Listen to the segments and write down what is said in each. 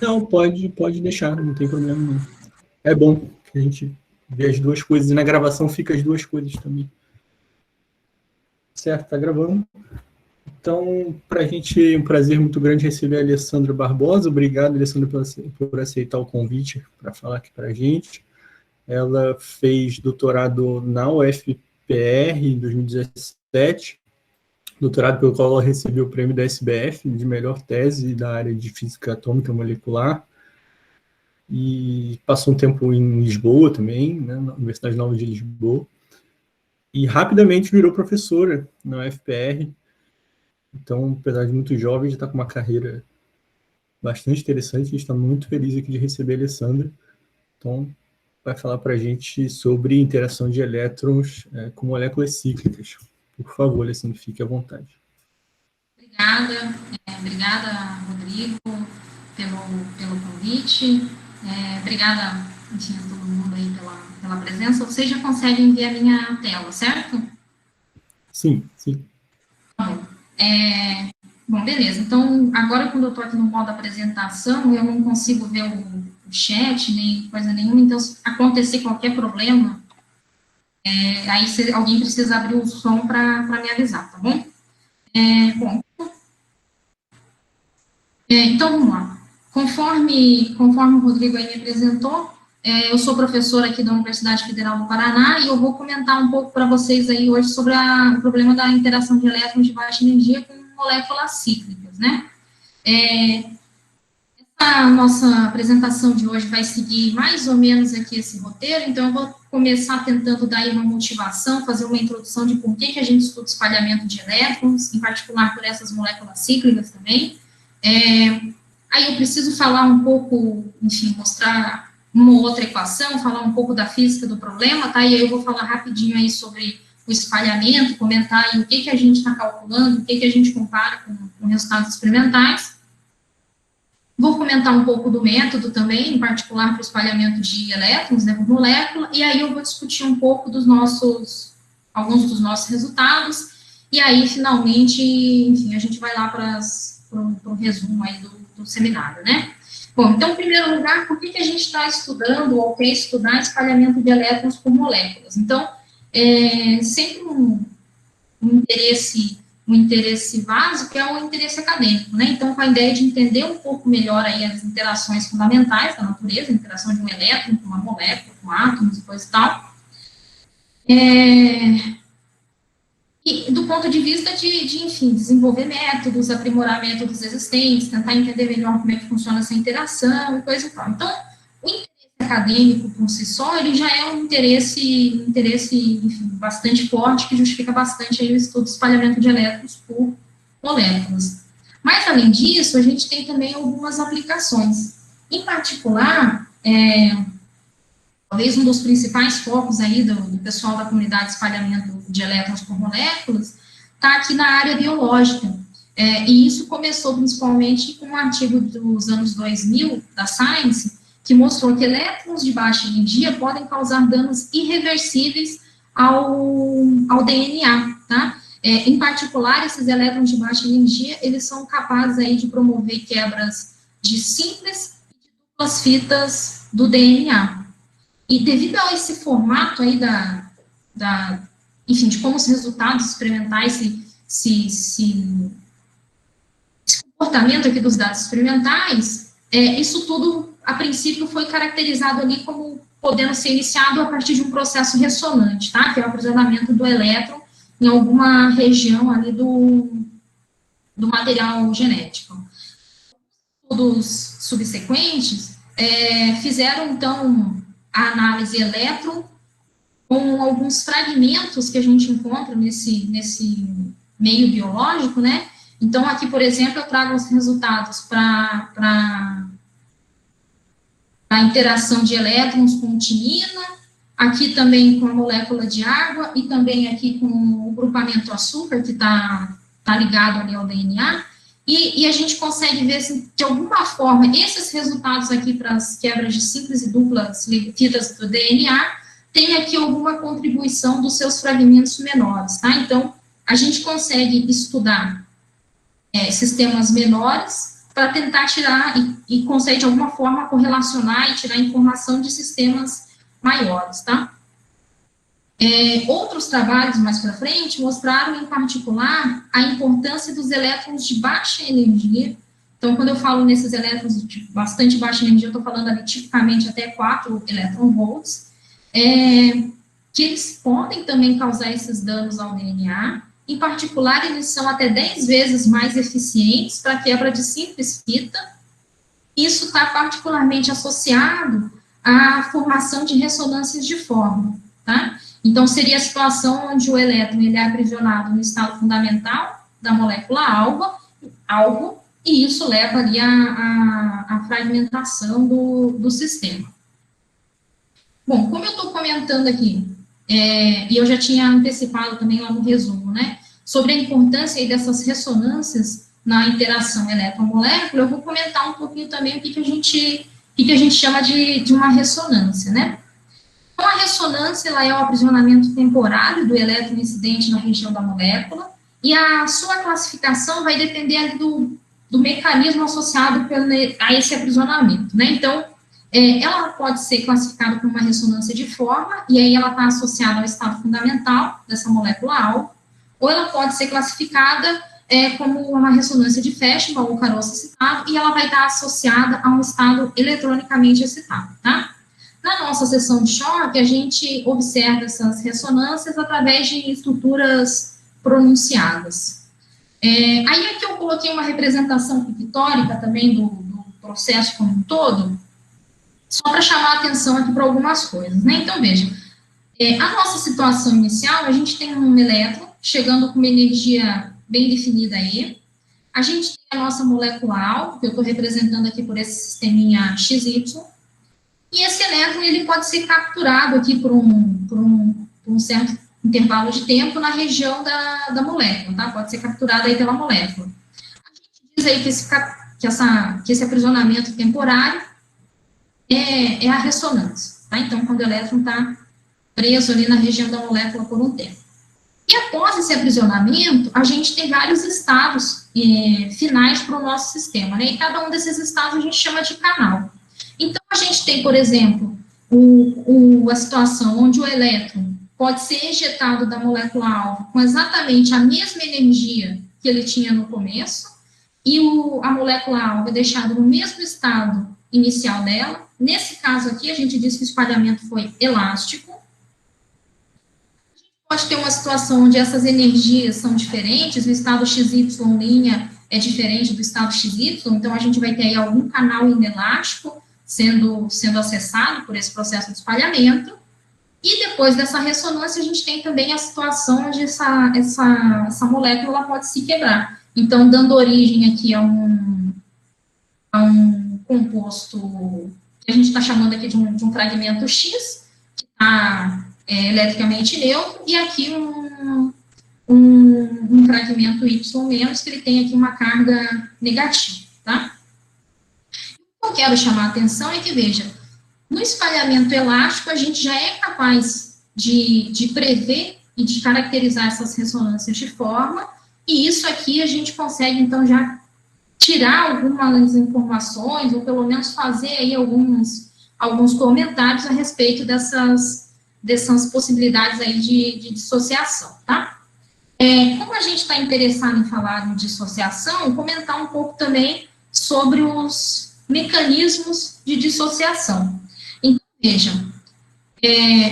Não, pode deixar, não tem problema não. É bom que a gente vê as duas coisas, e na gravação fica as duas coisas também. Certo, tá gravando. Então, para a gente é um prazer muito grande receber a Alessandra Barbosa. Obrigado, Alessandra, por aceitar o convite para falar aqui para a gente. Ela fez doutorado na UFPR em 2017, doutorado pelo qual ela recebeu o prêmio da SBF de melhor tese da área de física atômica molecular, e passou um tempo em Lisboa também, né, na Universidade Nova de Lisboa, e rapidamente virou professora na UFPR. Então, apesar de muito jovem, já está com uma carreira bastante interessante. A gente está muito feliz aqui de receber a Alessandra. Então, vai falar para a gente sobre interação de elétrons com moléculas cíclicas. Por favor, Alessandra, fique à vontade. Obrigada, Rodrigo, pelo convite. Obrigada, enfim, a todo mundo aí pela presença. Vocês já conseguem ver a minha tela, certo? Sim. Tá bom. Bom, beleza. Então, agora, quando eu estou aqui no modo apresentação, eu não consigo ver o chat, nem coisa nenhuma. Então, se acontecer qualquer problema, aí alguém precisa abrir o som para me avisar, tá bom? Então, vamos lá. Conforme o Rodrigo aí me apresentou, eu sou professora aqui da Universidade Federal do Paraná e eu vou comentar um pouco para vocês aí hoje sobre o problema da interação de elétrons de baixa energia com moléculas cíclicas, né? A nossa apresentação de hoje vai seguir mais ou menos aqui esse roteiro, então eu vou começar tentando dar aí uma motivação, fazer uma introdução de por que a gente estuda espalhamento de elétrons, em particular por essas moléculas cíclicas também. Aí eu preciso falar um pouco, enfim, mostrar uma outra equação, falar um pouco da física do problema, tá? E aí eu vou falar rapidinho aí sobre o espalhamento, comentar aí o que a gente está calculando, o que a gente compara com resultados experimentais. Vou comentar um pouco do método também, em particular para o espalhamento de elétrons, né, por molécula, e aí eu vou discutir um pouco alguns dos nossos resultados, e aí, finalmente, enfim, a gente vai lá para o resumo aí do seminário, né? Bom, então, em primeiro lugar, por que a gente está estudando ou quer estudar espalhamento de elétrons por moléculas? Então, sempre um interesse básico é o interesse acadêmico, né? Então, com a ideia de entender um pouco melhor aí as interações fundamentais da natureza, a interação de um elétron com uma molécula, com átomos e coisa e tal. E do ponto de vista enfim, desenvolver métodos, aprimorar métodos existentes, tentar entender melhor como é que funciona essa interação e coisa e tal. Então, o interesse acadêmico por si só, ele já é um interesse enfim, bastante forte, que justifica bastante aí o estudo do espalhamento de elétrons por moléculas. Mas, além disso, a gente tem também algumas aplicações. Em particular, talvez um dos principais focos aí do pessoal da comunidade de espalhamento de elétrons por moléculas está aqui na área biológica. E isso começou principalmente com um artigo dos anos 2000, da Science, que mostrou que elétrons de baixa energia podem causar danos irreversíveis ao DNA, tá? Em particular, esses elétrons de baixa energia, eles são capazes aí de promover quebras de simples e de duplas fitas do DNA. E devido a esse formato aí enfim, de como os resultados experimentais esse comportamento aqui dos dados experimentais, isso tudo, a princípio, foi caracterizado ali como podendo ser iniciado a partir de um processo ressonante, tá? Que é o aprisionamento do elétron em alguma região ali do material genético. Estudos subsequentes fizeram, então, a análise elétron com alguns fragmentos que a gente encontra nesse meio biológico, né? Então, aqui, por exemplo, eu trago os resultados para a interação de elétrons com timina, aqui também com a molécula de água e também aqui com o grupamento açúcar, que está ligado ali ao DNA, e a gente consegue ver, assim, de alguma forma, esses resultados aqui para as quebras de simples e duplas fitas do DNA, tem aqui alguma contribuição dos seus fragmentos menores, tá? Então, a gente consegue estudar sistemas menores para tentar tirar e consegue, de alguma forma, correlacionar e tirar informação de sistemas maiores, tá? Outros trabalhos mais para frente mostraram, em particular, a importância dos elétrons de baixa energia. Então, quando eu falo nesses elétrons de bastante baixa energia, eu estou falando ali tipicamente até 4 elétron-volts, que eles podem também causar esses danos ao DNA. Em particular, eles são até 10 vezes mais eficientes para quebra de simples fita. Isso está particularmente associado à formação de ressonâncias de forma, tá? Então, seria a situação onde o elétron ele é aprisionado no estado fundamental da molécula alvo, e isso leva ali à fragmentação do sistema. Bom, como eu estou comentando aqui, e eu já tinha antecipado também lá no resumo, né, sobre a importância aí dessas ressonâncias na interação elétron-molécula, eu vou comentar um pouquinho também o que a gente chama de uma ressonância, né. Então, a ressonância, ela é o aprisionamento temporário do elétron incidente na região da molécula, e a sua classificação vai depender ali do mecanismo associado a esse aprisionamento, né. Então, ela pode ser classificada como uma ressonância de forma, e aí ela está associada ao estado fundamental dessa molécula-alvo, ou ela pode ser classificada como uma ressonância de Feshbach ou caroço excitado, e ela vai estar associada a um estado eletronicamente excitado, tá? Na nossa sessão de choque, a gente observa essas ressonâncias através de estruturas pronunciadas. Aí aqui eu coloquei uma representação pictórica também do processo como um todo, só para chamar a atenção aqui para algumas coisas, né? Então, veja, a nossa situação inicial, a gente tem um elétron chegando com uma energia bem definida aí, a gente tem a nossa molécula-alvo, que eu estou representando aqui por esse sisteminha XY, e esse elétron, ele pode ser capturado aqui por um certo intervalo de tempo na região da molécula, tá? Pode ser capturado aí pela molécula. A gente diz aí que esse aprisionamento temporário é a ressonância, tá? Então, quando o elétron está preso ali na região da molécula por um tempo. E após esse aprisionamento, a gente tem vários estados finais para o nosso sistema, né? E cada um desses estados a gente chama de canal. Então, a gente tem, por exemplo, a situação onde o elétron pode ser ejetado da molécula-alvo com exatamente a mesma energia que ele tinha no começo, e a molécula-alvo é deixada no mesmo estado inicial dela. Nesse caso aqui, a gente diz que o espalhamento foi elástico. A gente pode ter uma situação onde essas energias são diferentes, o estado XY' é diferente do estado XY, então a gente vai ter aí algum canal inelástico sendo acessado por esse processo de espalhamento. E depois dessa ressonância, a gente tem também a situação onde essa molécula pode se quebrar. Então, dando origem aqui a um composto que a gente está chamando aqui de um fragmento X, que está eletricamente neutro, e aqui um fragmento Y-, que ele tem aqui uma carga negativa, tá? O que eu quero chamar a atenção é que, veja, no espalhamento elástico, a gente já é capaz de prever e de caracterizar essas ressonâncias de forma, e isso aqui a gente consegue, então, já tirar algumas informações, ou pelo menos fazer aí alguns comentários a respeito dessas possibilidades aí de dissociação, tá? Como a gente está interessado em falar em dissociação, comentar um pouco também sobre os mecanismos de dissociação. Então, vejam,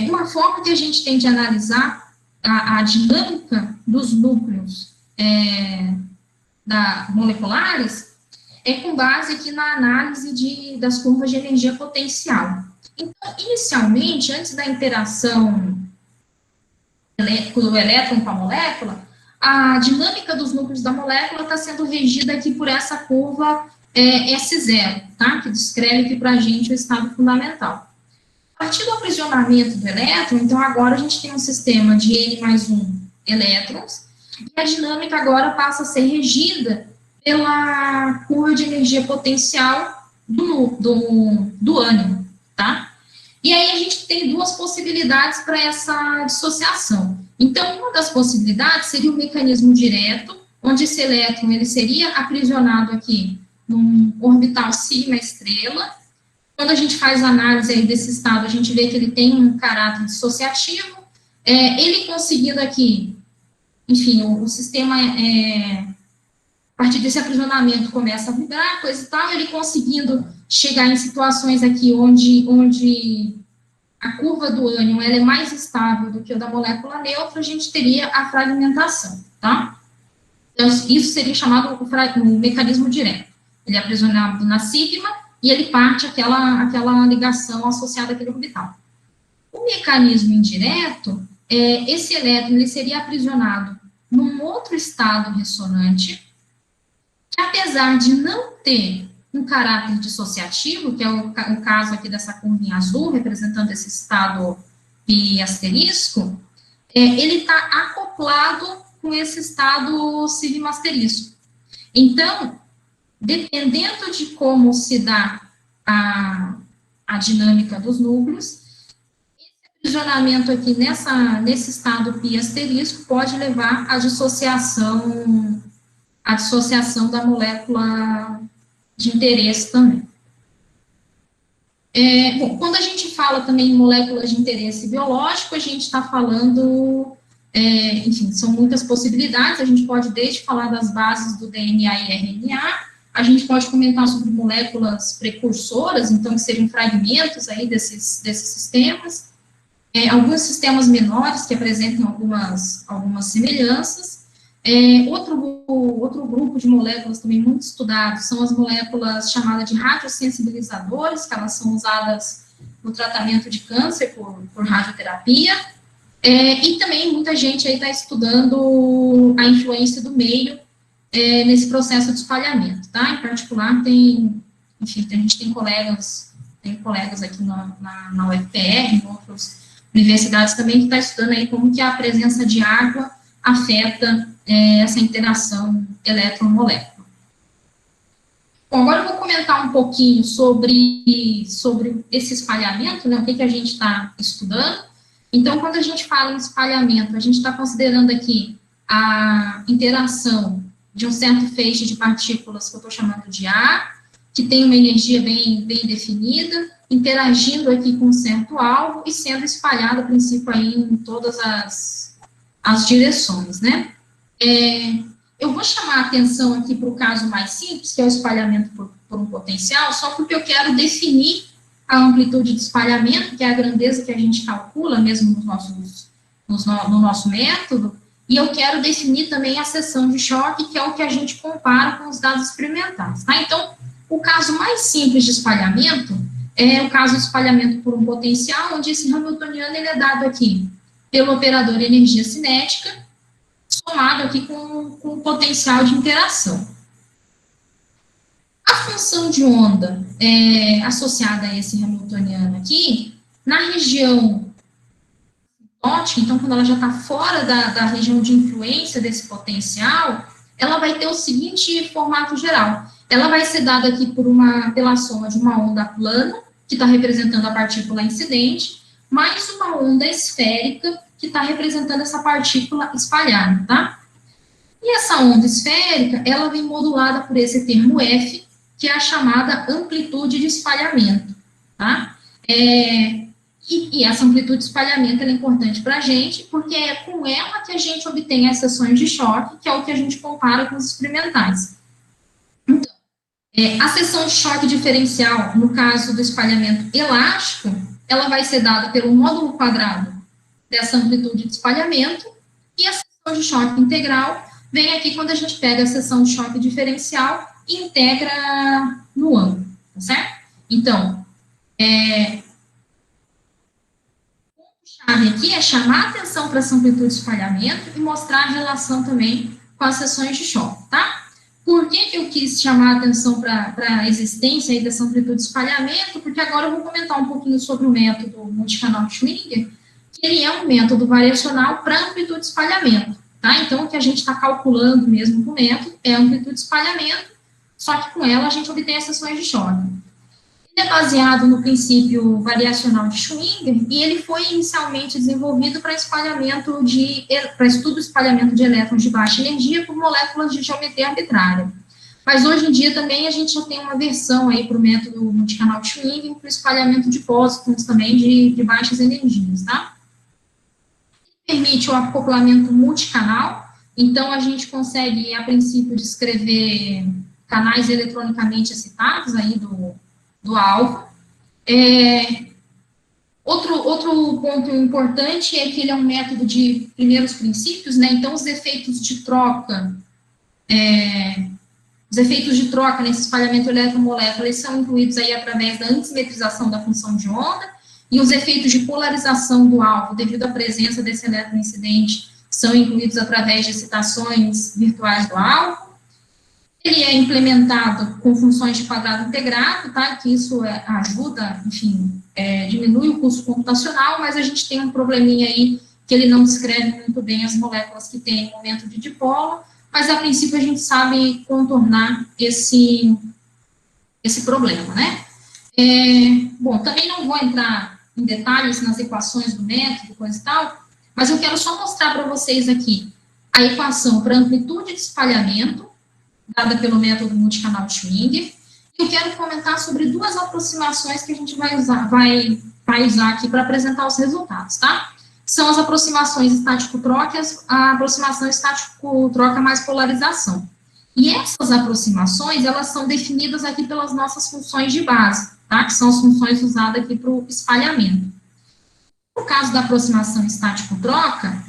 uma forma que a gente tem de analisar a dinâmica dos núcleos moleculares é com base aqui na análise das curvas de energia potencial. Então, inicialmente, antes da interação do elétron com a molécula, a dinâmica dos núcleos da molécula está sendo regida aqui por essa curva S0, tá? Que descreve aqui para a gente o estado fundamental. A partir do aprisionamento do elétron, então agora a gente tem um sistema de N+1 elétrons, e a dinâmica agora passa a ser regida pela curva de energia potencial do ânion, tá? E aí a gente tem duas possibilidades para essa dissociação. Então, uma das possibilidades seria o mecanismo direto, onde esse elétron ele seria aprisionado aqui num orbital sigma estrela. Quando a gente faz a análise aí desse estado, a gente vê que ele tem um caráter dissociativo. Ele conseguindo aqui, enfim, o sistema, a partir desse aprisionamento, começa a vibrar, coisa e tal, ele conseguindo chegar em situações aqui onde a curva do ânion ela é mais estável do que a da molécula neutra, a gente teria a fragmentação, tá? Então, isso seria chamado o mecanismo direto. Ele é aprisionado na sigma e ele parte aquela ligação associada àquele orbital. O mecanismo indireto, esse elétron ele seria aprisionado num outro estado ressonante, que apesar de não ter um caráter dissociativo, que é o caso aqui dessa curvinha azul, representando esse estado pi asterisco, ele está acoplado com esse estado sigma asterisco. Então, dependendo de como se dá a dinâmica dos núcleos, esse aprisionamento aqui nesse estado pi asterisco pode levar à dissociação da molécula de interesse também. Bom, quando a gente fala também em moléculas de interesse biológico, a gente está falando, enfim, são muitas possibilidades, a gente pode desde falar das bases do DNA e RNA, a gente pode comentar sobre moléculas precursoras, então, que seriam fragmentos aí desses sistemas, alguns sistemas menores que apresentam algumas semelhanças. Outro grupo de moléculas também muito estudado são as moléculas chamadas de radiosensibilizadores, que elas são usadas no tratamento de câncer por radioterapia, e também muita gente aí está estudando a influência do meio nesse processo de espalhamento, tá? Em particular, a gente tem colegas aqui na UFPR, em outras universidades também, que está estudando aí como que a presença de água afeta essa interação elétron-molécula. Bom, agora eu vou comentar um pouquinho sobre esse espalhamento, né, o que a gente está estudando. Então, quando a gente fala em espalhamento, a gente está considerando aqui a interação de um certo feixe de partículas que eu estou chamando de A, que tem uma energia bem definida, interagindo aqui com um certo alvo e sendo espalhado, a princípio, aí em todas as direções, né? Eu vou chamar a atenção aqui para o caso mais simples, que é o espalhamento por um potencial, só porque eu quero definir a amplitude de espalhamento, que é a grandeza que a gente calcula mesmo no nosso método, e eu quero definir também a seção de choque, que é o que a gente compara com os dados experimentais, tá? Então, o caso mais simples de espalhamento é o caso de espalhamento por um potencial, onde esse hamiltoniano ele é dado aqui pelo operador energia cinética, somado aqui com o potencial de interação. A função de onda associada a esse hamiltoniano aqui, na região ótica, então quando ela já está fora da região de influência desse potencial, ela vai ter o seguinte formato geral. Ela vai ser dada aqui pela soma de uma onda plana, que está representando a partícula incidente, mais uma onda esférica, que está representando essa partícula espalhada, tá? E essa onda esférica, ela vem modulada por esse termo F, que é a chamada amplitude de espalhamento, tá? E essa amplitude de espalhamento é importante para a gente, porque é com ela que a gente obtém as seções de choque, que é o que a gente compara com os experimentais. Então, a seção de choque diferencial, no caso do espalhamento elástico, ela vai ser dada pelo módulo quadrado dessa amplitude de espalhamento, e a seção de choque integral vem aqui quando a gente pega a seção de choque diferencial e integra no ângulo, tá certo? Então, o ponto-chave aqui é chamar a atenção para essa amplitude de espalhamento e mostrar a relação também com as seções de choque, tá? Por que eu quis chamar a atenção para a existência aí dessa amplitude de espalhamento? Porque agora eu vou comentar um pouquinho sobre o método multicanal de Schwinger, que ele é um método variacional para amplitude de espalhamento, tá? Então, o que a gente está calculando mesmo com o método é a amplitude de espalhamento, só que com ela a gente obtém as seções de choque. Ele é baseado no princípio variacional de Schwinger e ele foi inicialmente desenvolvido para estudo do espalhamento de elétrons de baixa energia por moléculas de geometria arbitrária. Mas hoje em dia também a gente já tem uma versão aí para o método multicanal Schwing, para o espalhamento de pósitons também de baixas energias, tá? Permite o acoplamento multicanal, então a gente consegue, a princípio, descrever canais eletronicamente excitados aí do alvo. Outro ponto importante é que ele é um método de primeiros princípios, né? Então, os efeitos de troca nesse espalhamento eletromolécular, eles são incluídos aí através da antissimetrização da função de onda, e os efeitos de polarização do alvo, devido à presença desse elétron incidente, são incluídos através de excitações virtuais do alvo. Ele é implementado com funções de quadrado integrado, tá? Que isso ajuda, enfim, diminui o custo computacional, mas a gente tem um probleminha aí que ele não descreve muito bem as moléculas que têm momento de dipolo, mas a princípio a gente sabe contornar esse problema, né? Bom, também não vou entrar em detalhes nas equações do método, coisa e tal, mas eu quero só mostrar para vocês aqui a equação para amplitude de espalhamento, dada pelo método multicanal Schwing. Eu quero comentar sobre duas aproximações que a gente vai usar aqui para apresentar os resultados, tá? São as aproximações estático-troca e a aproximação estático-troca mais polarização. E essas aproximações, elas são definidas aqui pelas nossas funções de base, tá? Que são as funções usadas aqui para o espalhamento. No caso da aproximação estático-troca,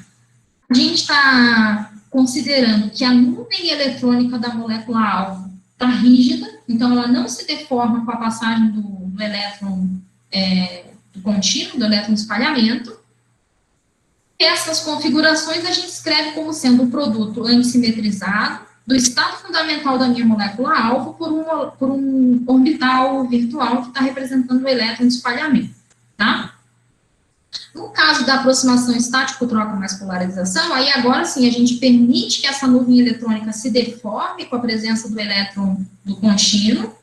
a gente está considerando que a nuvem eletrônica da molécula-alvo está rígida, então ela não se deforma com a passagem do elétron do contínuo, do elétron de espalhamento. Essas configurações a gente escreve como sendo um produto antissimetrizado do estado fundamental da minha molécula-alvo por um orbital virtual que está representando o elétron de espalhamento, tá? No caso da aproximação estático-troca mais polarização, aí agora sim a gente permite que essa nuvem eletrônica se deforme com a presença do elétron do contínuo,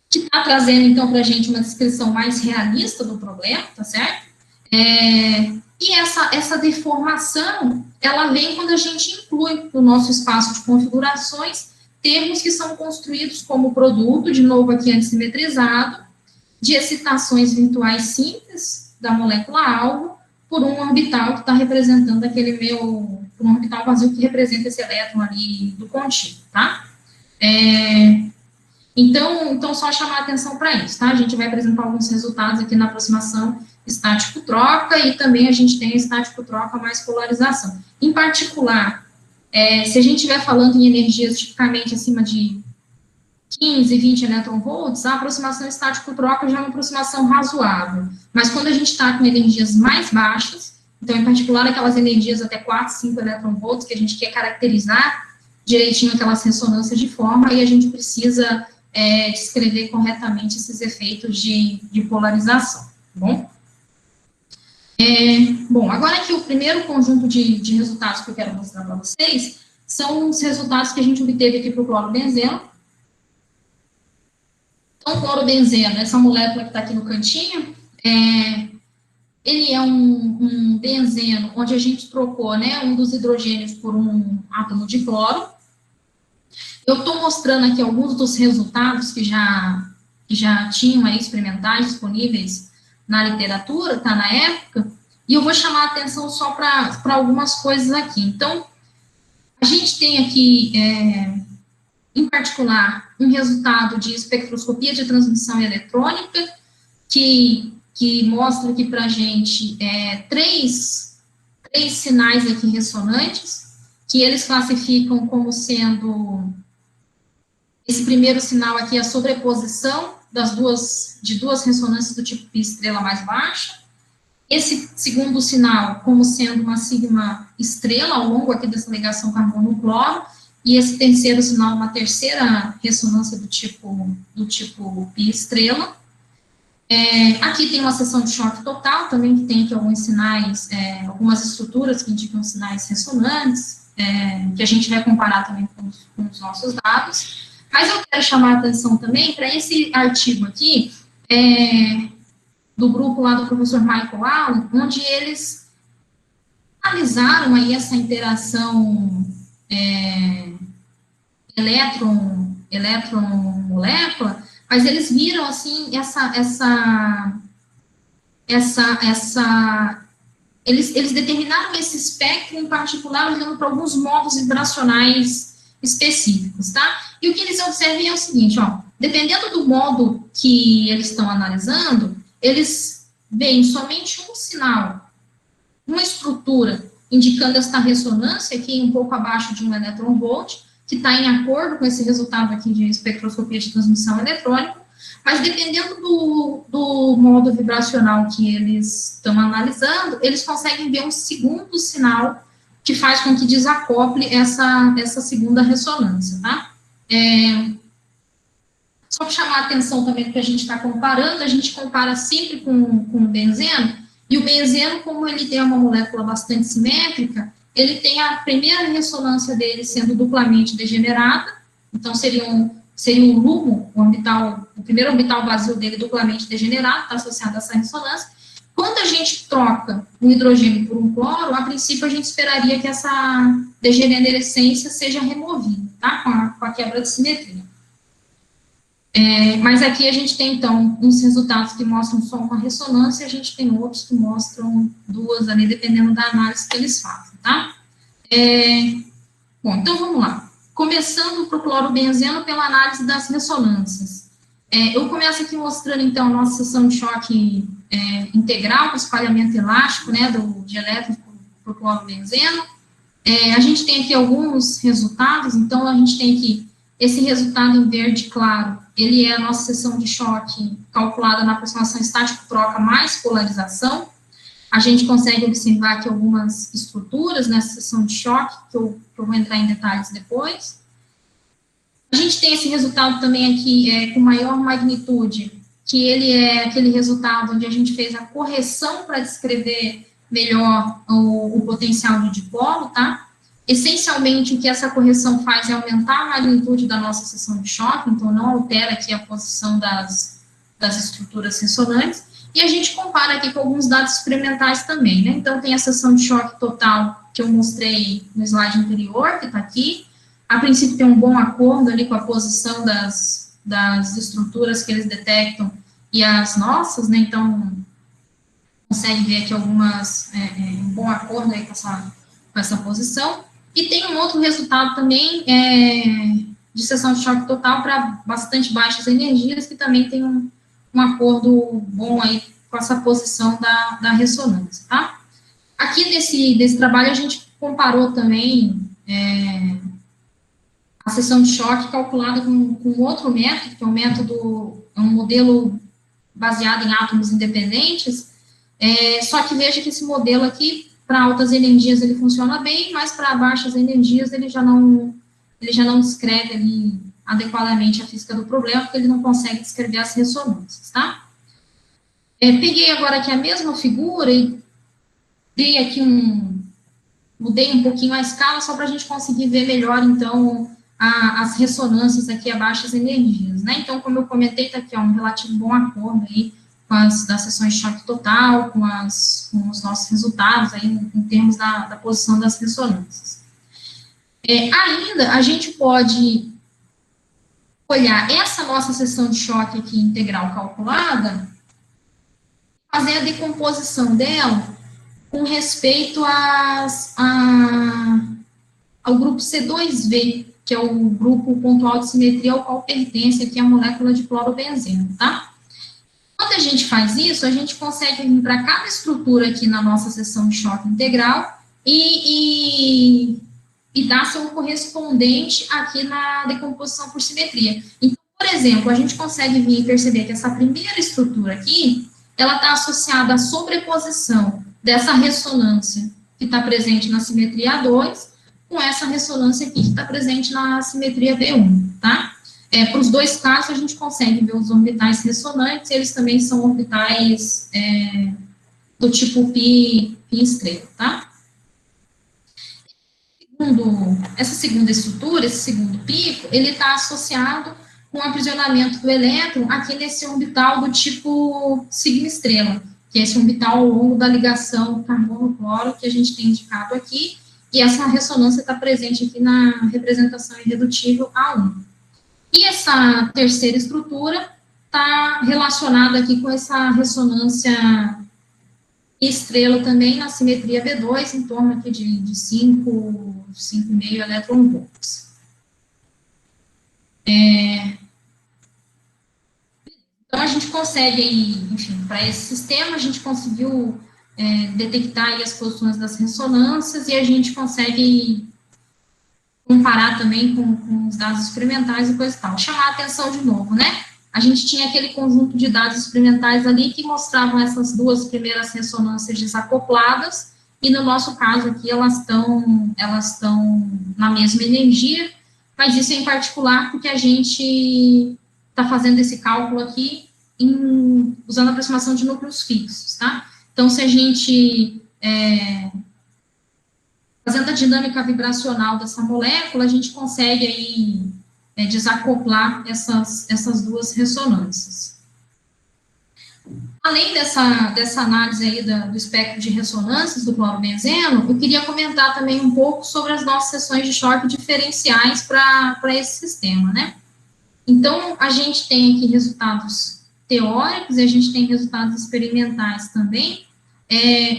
que está trazendo então para a gente uma descrição mais realista do problema, tá certo? E essa deformação, ela vem quando a gente inclui no nosso espaço de configurações termos que são construídos como produto, de novo aqui antissimetrizado, de excitações virtuais simples da molécula-alvo por um orbital que está representando um orbital vazio que representa esse elétron ali do contínuo, tá? Então, só chamar a atenção para isso, tá? A gente vai apresentar alguns resultados aqui na aproximação estático-troca e também a gente tem a estático-troca mais polarização. Em particular, se a gente estiver falando em energias tipicamente acima de 15, 20 eletronvolts, a aproximação estático-troca já é uma aproximação razoável. Mas quando a gente está com energias mais baixas, então, em particular, aquelas energias até 4, 5 eletronvolts, que a gente quer caracterizar direitinho aquelas ressonâncias de forma, aí a gente precisa descrever corretamente esses efeitos de polarização, tá bom? Bom, agora aqui o primeiro conjunto de resultados que eu quero mostrar para vocês são os resultados que a gente obteve aqui para o clorobenzeno. Então, o clorobenzeno, essa molécula que está aqui no cantinho, ele é um benzeno onde a gente trocou, né, um dos hidrogênios por um átomo de cloro. Eu estou mostrando aqui alguns dos resultados que já tinham aí experimentais disponíveis na literatura, tá, na época, e eu vou chamar a atenção só para algumas coisas aqui. Então, a gente tem aqui, em particular, um resultado de espectroscopia de transmissão eletrônica, que mostra aqui para a gente três sinais aqui ressonantes, que eles classificam como sendo, esse primeiro sinal aqui, a sobreposição de duas ressonâncias do tipo pi estrela mais baixa, esse segundo sinal como sendo uma sigma estrela ao longo aqui dessa ligação carbono-cloro, e esse terceiro sinal uma terceira ressonância do tipo pi estrela. Aqui tem uma seção de choque total, também que tem aqui alguns sinais, algumas estruturas que indicam sinais ressonantes, que a gente vai comparar também com os nossos dados. Mas eu quero chamar a atenção também para esse artigo aqui, do grupo lá do professor Michael Allen, onde eles analisaram aí essa interação elétron eletromolécula, mas eles viram, assim, eles determinaram esse espectro em particular olhando para alguns modos vibracionais específicos, tá? E o que eles observam é o seguinte, ó, dependendo do modo que eles estão analisando, eles veem somente um sinal, uma estrutura, indicando esta ressonância aqui um pouco abaixo de 1 elétron-volt, que está em acordo com esse resultado aqui de espectroscopia de transmissão eletrônica, mas dependendo do modo vibracional que eles estão analisando, eles conseguem ver um segundo sinal que faz com que desacople essa segunda ressonância, tá? Só para chamar a atenção também do que a gente está comparando, a gente compara sempre com o benzeno, e o benzeno, como ele tem uma molécula bastante simétrica, ele tem a primeira ressonância dele sendo duplamente degenerada, então seria o LUMO, o primeiro orbital vazio dele duplamente degenerado, está associado a essa ressonância. Quando a gente troca um hidrogênio por um cloro, a princípio a gente esperaria que essa degenerescência seja removida, tá? Com a quebra de simetria. Mas aqui a gente tem, então, uns resultados que mostram só uma ressonância, e a gente tem outros que mostram duas ali, dependendo da análise que eles fazem, tá? Bom, então vamos lá. Começando para o clorobenzeno pela análise das ressonâncias. Eu começo aqui mostrando, então, a nossa seção de choque integral, com espalhamento elástico, né, de elétrons por clorobenzeno. A gente tem aqui alguns resultados, então a gente tem aqui esse resultado em verde claro, ele é a nossa seção de choque calculada na aproximação estático-troca mais polarização. A gente consegue observar aqui algumas estruturas nessa seção de choque, que eu vou entrar em detalhes depois. A gente tem esse resultado também aqui com maior magnitude, que ele é aquele resultado onde a gente fez a correção para descrever melhor o potencial de dipolo, tá? Essencialmente, o que essa correção faz é aumentar a magnitude da nossa seção de choque, então não altera aqui a posição das estruturas ressonantes, e a gente compara aqui com alguns dados experimentais também, né? Então, tem a seção de choque total, que eu mostrei no slide anterior, que está aqui. A princípio, tem um bom acordo ali com a posição das estruturas que eles detectam e as nossas, né? Então, consegue ver aqui um bom acordo aí com essa posição. E tem um outro resultado também de seção de choque total para bastante baixas energias, que também tem um acordo bom aí com essa posição da ressonância, tá? Aqui desse trabalho a gente comparou também a seção de choque calculada com outro método, que é um modelo baseado em átomos independentes, só que veja que esse modelo aqui, para altas energias ele funciona bem, mas para baixas energias ele já não descreve ali adequadamente a física do problema, porque ele não consegue descrever as ressonâncias, tá? Peguei agora aqui a mesma figura e mudei um pouquinho a escala, só para a gente conseguir ver melhor, então, as ressonâncias aqui a baixas energias, né? Então, como eu comentei, tá aqui, um relativo bom acordo aí com as das seções de choque total, com os nossos resultados aí em termos da posição das ressonâncias. Ainda, a gente pode olhar essa nossa seção de choque aqui integral calculada, fazer a decomposição dela com respeito ao grupo C2V, que é o grupo pontual de simetria ao qual pertence aqui a molécula de clorobenzeno, tá? Quando a gente faz isso, a gente consegue vir para cada estrutura aqui na nossa seção de choque integral e dar seu correspondente aqui na decomposição por simetria. Então, por exemplo, a gente consegue vir e perceber que essa primeira estrutura aqui, ela está associada à sobreposição dessa ressonância que está presente na simetria A2 com essa ressonância aqui que está presente na simetria B1, tá? Para os dois casos, a gente consegue ver os orbitais ressonantes, eles também são orbitais do tipo π estrela, tá? Essa segunda estrutura, esse segundo pico, ele está associado com o aprisionamento do elétron aqui nesse orbital do tipo sigma estrela, que é esse orbital ao longo da ligação carbono-cloro que a gente tem indicado aqui, e essa ressonância está presente aqui na representação irredutível A1. E essa terceira estrutura está relacionada aqui com essa ressonância estrela também na simetria B2, em torno aqui de 5,5 eletronvolts. Então, a gente consegue, enfim, para esse sistema, a gente conseguiu detectar aí as posições das ressonâncias e a gente consegue comparar também com os dados experimentais e coisa e tal. Chamar a atenção de novo, né? A gente tinha aquele conjunto de dados experimentais ali que mostravam essas duas primeiras ressonâncias desacopladas, e no nosso caso aqui elas estão na mesma energia, mas isso é em particular porque a gente está fazendo esse cálculo aqui usando a aproximação de núcleos fixos, tá? Então, se a gente, fazendo a dinâmica vibracional dessa molécula, a gente consegue aí desacoplar essas duas ressonâncias. Além dessa análise aí do espectro de ressonâncias do clorobenzeno, eu queria comentar também um pouco sobre as nossas seções de choque diferenciais para esse sistema, né? Então, a gente tem aqui resultados teóricos e a gente tem resultados experimentais também.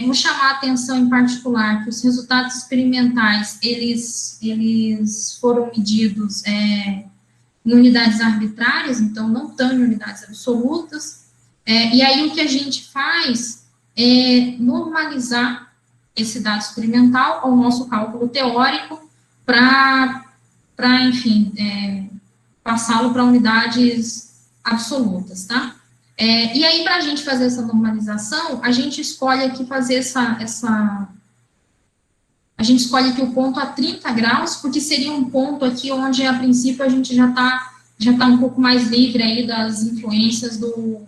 Vou chamar a atenção em particular que os resultados experimentais, eles foram medidos em unidades arbitrárias, então não estão em unidades absolutas, e aí o que a gente faz é normalizar esse dado experimental ao nosso cálculo teórico para enfim, passá-lo para unidades absolutas, tá? E aí, para a gente fazer essa normalização, a gente escolhe aqui fazer a gente escolhe aqui o ponto a 30 graus, porque seria um ponto aqui onde, a princípio, a gente já tá um pouco mais livre aí das influências do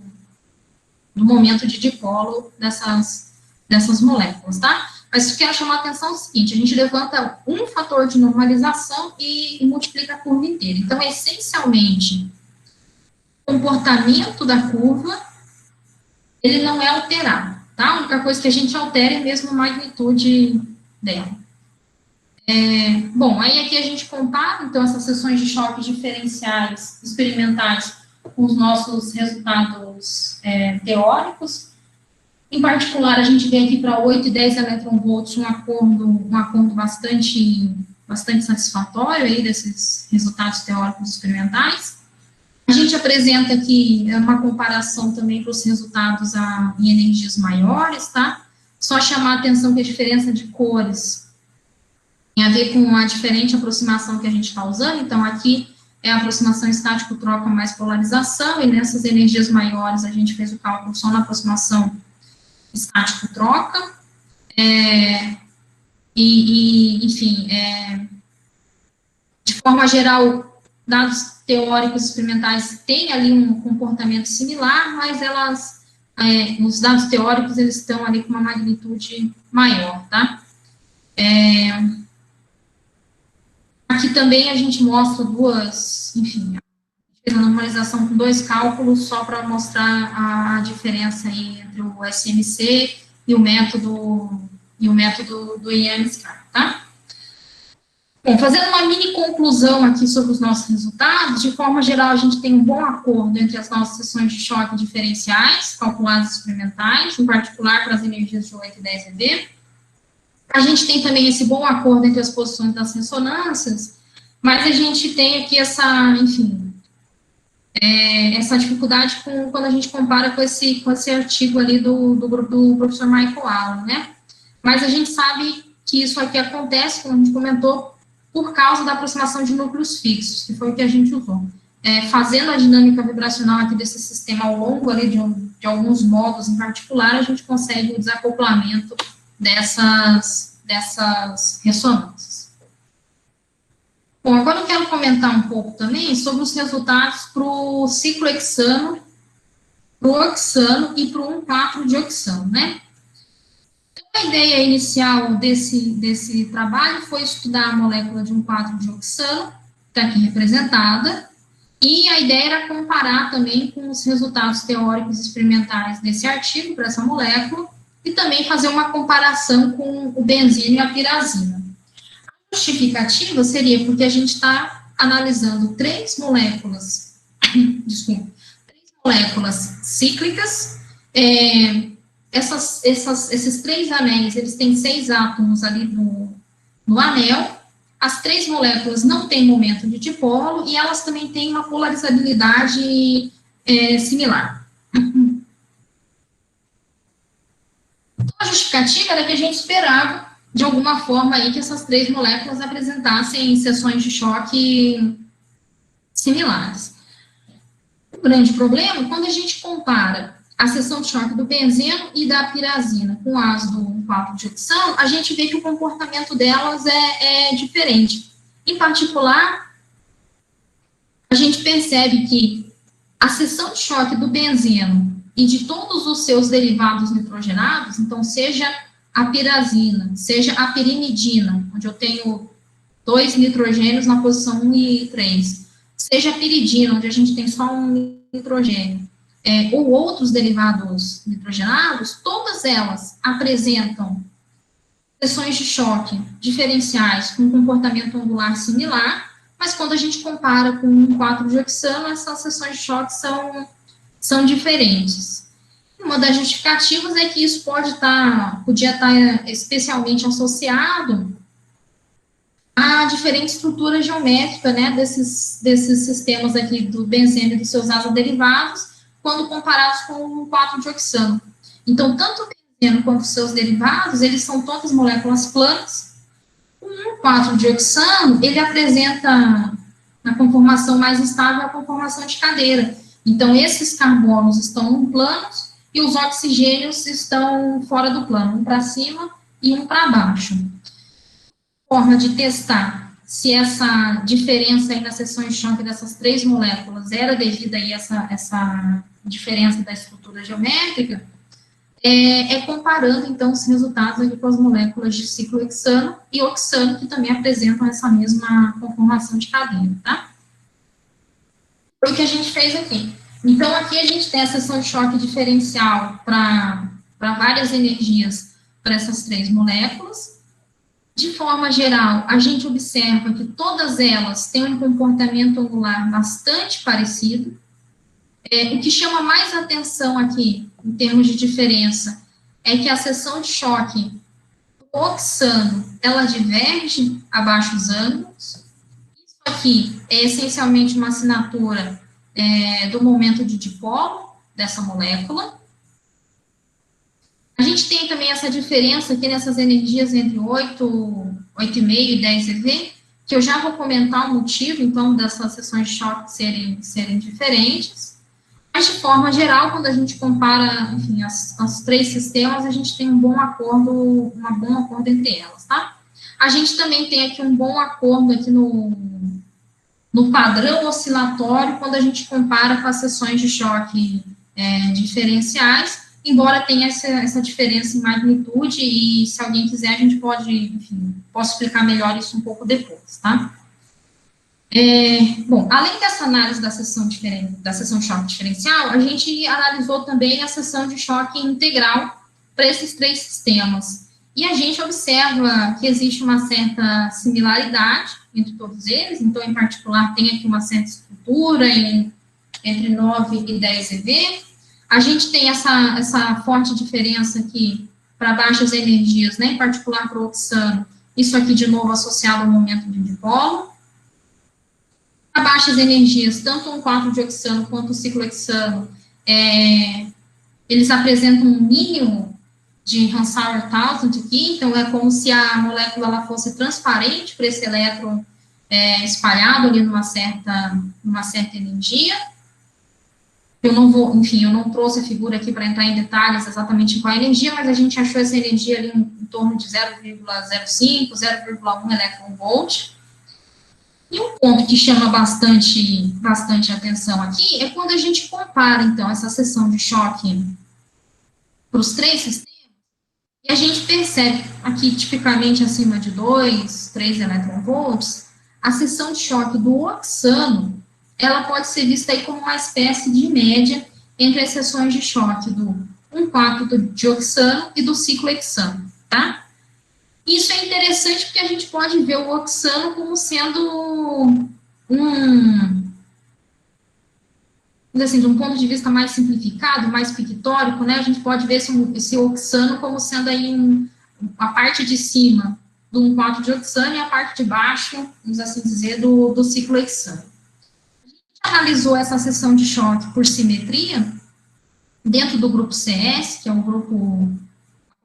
momento de dipolo dessas moléculas, tá? Mas quero chamar a atenção é o seguinte, a gente levanta um fator de normalização e multiplica a curva inteira. Então, essencialmente, o comportamento da curva, ele não é alterado, tá? A única coisa que a gente altera é mesmo a magnitude dela. Bom, aí aqui a gente compara, então, essas seções de choque diferenciais experimentais com os nossos resultados teóricos. Em particular, a gente vê aqui para 8 e 10 eletronvolts um acordo bastante satisfatório aí desses resultados teóricos experimentais. A gente apresenta aqui uma comparação também para os resultados em energias maiores, tá? Só chamar a atenção que a diferença de cores tem a ver com a diferente aproximação que a gente está usando. Então, aqui é a aproximação estático-troca mais polarização, e nessas energias maiores a gente fez o cálculo só na aproximação estático-troca, enfim, de forma geral, dados teóricos experimentais têm ali um comportamento similar, mas os dados teóricos, eles estão ali com uma magnitude maior, tá? Aqui também a gente mostra enfim, fez a normalização com 2 cálculos, só para mostrar a diferença aí entre o SMC e o método do IAM-SCAR, tá? Bom, fazendo uma mini conclusão aqui sobre os nossos resultados, de forma geral, a gente tem um bom acordo entre as nossas seções de choque diferenciais, calculadas experimentais, em particular para as energias de 8 e 10 eV. A gente tem também esse bom acordo entre as posições das ressonâncias, mas a gente tem aqui essa dificuldade quando a gente compara com esse artigo ali do professor Michael Allen, né? Mas a gente sabe que isso aqui acontece, como a gente comentou, por causa da aproximação de núcleos fixos, que foi o que a gente usou. Fazendo a dinâmica vibracional aqui desse sistema ao longo ali de alguns modos em particular, a gente consegue o desacoplamento dessas ressonâncias. Bom, agora eu quero comentar um pouco também sobre os resultados para o ciclohexano, para o oxano e para o 1,4-dioxano, né? A ideia inicial desse trabalho foi estudar a molécula de 1,4-dioxano, que está aqui representada, e a ideia era comparar também com os resultados teóricos experimentais desse artigo, para essa molécula, e também fazer uma comparação com o benzeno e a pirazina. A justificativa seria porque a gente está analisando 3 moléculas, desculpa, 3 moléculas cíclicas. Esses 3 anéis, eles têm 6 átomos ali no anel. As 3 moléculas não têm momento de dipolo e elas também têm uma polarizabilidade similar. Então, a justificativa era que a gente esperava, de alguma forma, aí, que essas 3 moléculas apresentassem seções de choque similares. O grande problema, quando a gente compara a seção de choque do benzeno e da pirazina com as do 1,4-dioxano, a gente vê que o comportamento delas é diferente. Em particular, a gente percebe que a seção de choque do benzeno e de todos os seus derivados nitrogenados, então, seja a pirazina, seja a pirimidina, onde eu tenho 2 nitrogênios na posição 1 e 3, seja a piridina, onde a gente tem só um nitrogênio, ou outros derivados nitrogenados, todas elas apresentam seções de choque diferenciais com comportamento angular similar, mas quando a gente compara com um 4-dioxano, essas seções de choque são diferentes. Uma das justificativas é que isso podia estar especialmente associado a diferente estrutura geométrica, né, desses sistemas aqui do benzeno e dos seus azoderivados, quando comparados com o 4-dioxano. Então, tanto o benzeno quanto os seus derivados, eles são todas moléculas planas. O 4-dioxano, ele apresenta, na conformação mais estável, a conformação de cadeira. Então, esses carbonos estão planos e os oxigênios estão fora do plano, um para cima e um para baixo. Forma de testar se essa diferença aí nas seções de choque dessas 3 moléculas era devida a essa diferença da estrutura geométrica, comparando, então, os resultados aqui com as moléculas de ciclohexano e oxano, que também apresentam essa mesma conformação de cadeia, tá? Foi o que a gente fez aqui. Então, aqui a gente tem a seção de choque diferencial para várias energias para essas 3 moléculas. De forma geral, a gente observa que todas elas têm um comportamento angular bastante parecido. O que chama mais atenção aqui, em termos de diferença, é que a seção de choque do oxano, ela diverge a baixos ângulos. Isso aqui é essencialmente uma assinatura do momento de dipolo dessa molécula. A gente tem também essa diferença aqui nessas energias entre 8,5 e 10 eV, que eu já vou comentar o motivo, então, dessas seções de choque serem diferentes. Mas, de forma geral, quando a gente compara, enfim, os 3 sistemas, a gente tem um bom acordo entre elas, tá? A gente também tem aqui um bom acordo aqui no padrão oscilatório, quando a gente compara com as seções de choque diferenciais, embora tenha essa diferença em magnitude, e se alguém quiser, a gente pode, enfim, posso explicar melhor isso um pouco depois, tá? Bom, além dessa análise da seção de choque diferencial, a gente analisou também a seção de choque integral para esses 3 sistemas. E a gente observa que existe uma certa similaridade entre todos eles, então, em particular, tem aqui uma certa estrutura entre 9 e 10 eV. A gente tem essa forte diferença aqui para baixas energias, né, em particular para o oxano, isso aqui, de novo, associado ao momento de dipolo. Para baixas energias, tanto o 4-dioxano quanto o ciclohexano, eles apresentam um mínimo de Ransauer-Townsend aqui, então é como se a molécula ela fosse transparente para esse elétron espalhado ali numa certa energia. Eu não trouxe a figura aqui para entrar em detalhes exatamente qual é a energia, mas a gente achou essa energia ali em torno de 0,05, 0,1 elétron-volt. E um ponto que chama bastante atenção aqui é quando a gente compara, então, essa seção de choque para os 3 sistemas, e a gente percebe aqui, tipicamente, acima de 2, 3 elétron-volts, a seção de choque do oxano, ela pode ser vista aí como uma espécie de média entre as seções de choque do 1,4-dioxano e do ciclohexano, tá? Isso é interessante porque a gente pode ver o oxano como sendo assim, de um ponto de vista mais simplificado, mais pictórico, né, a gente pode ver esse oxano como sendo aí a parte de cima do 1,4-dioxano e a parte de baixo, vamos assim dizer, do ciclohexano. A gente analisou essa seção de choque por simetria dentro do grupo CS, que é o grupo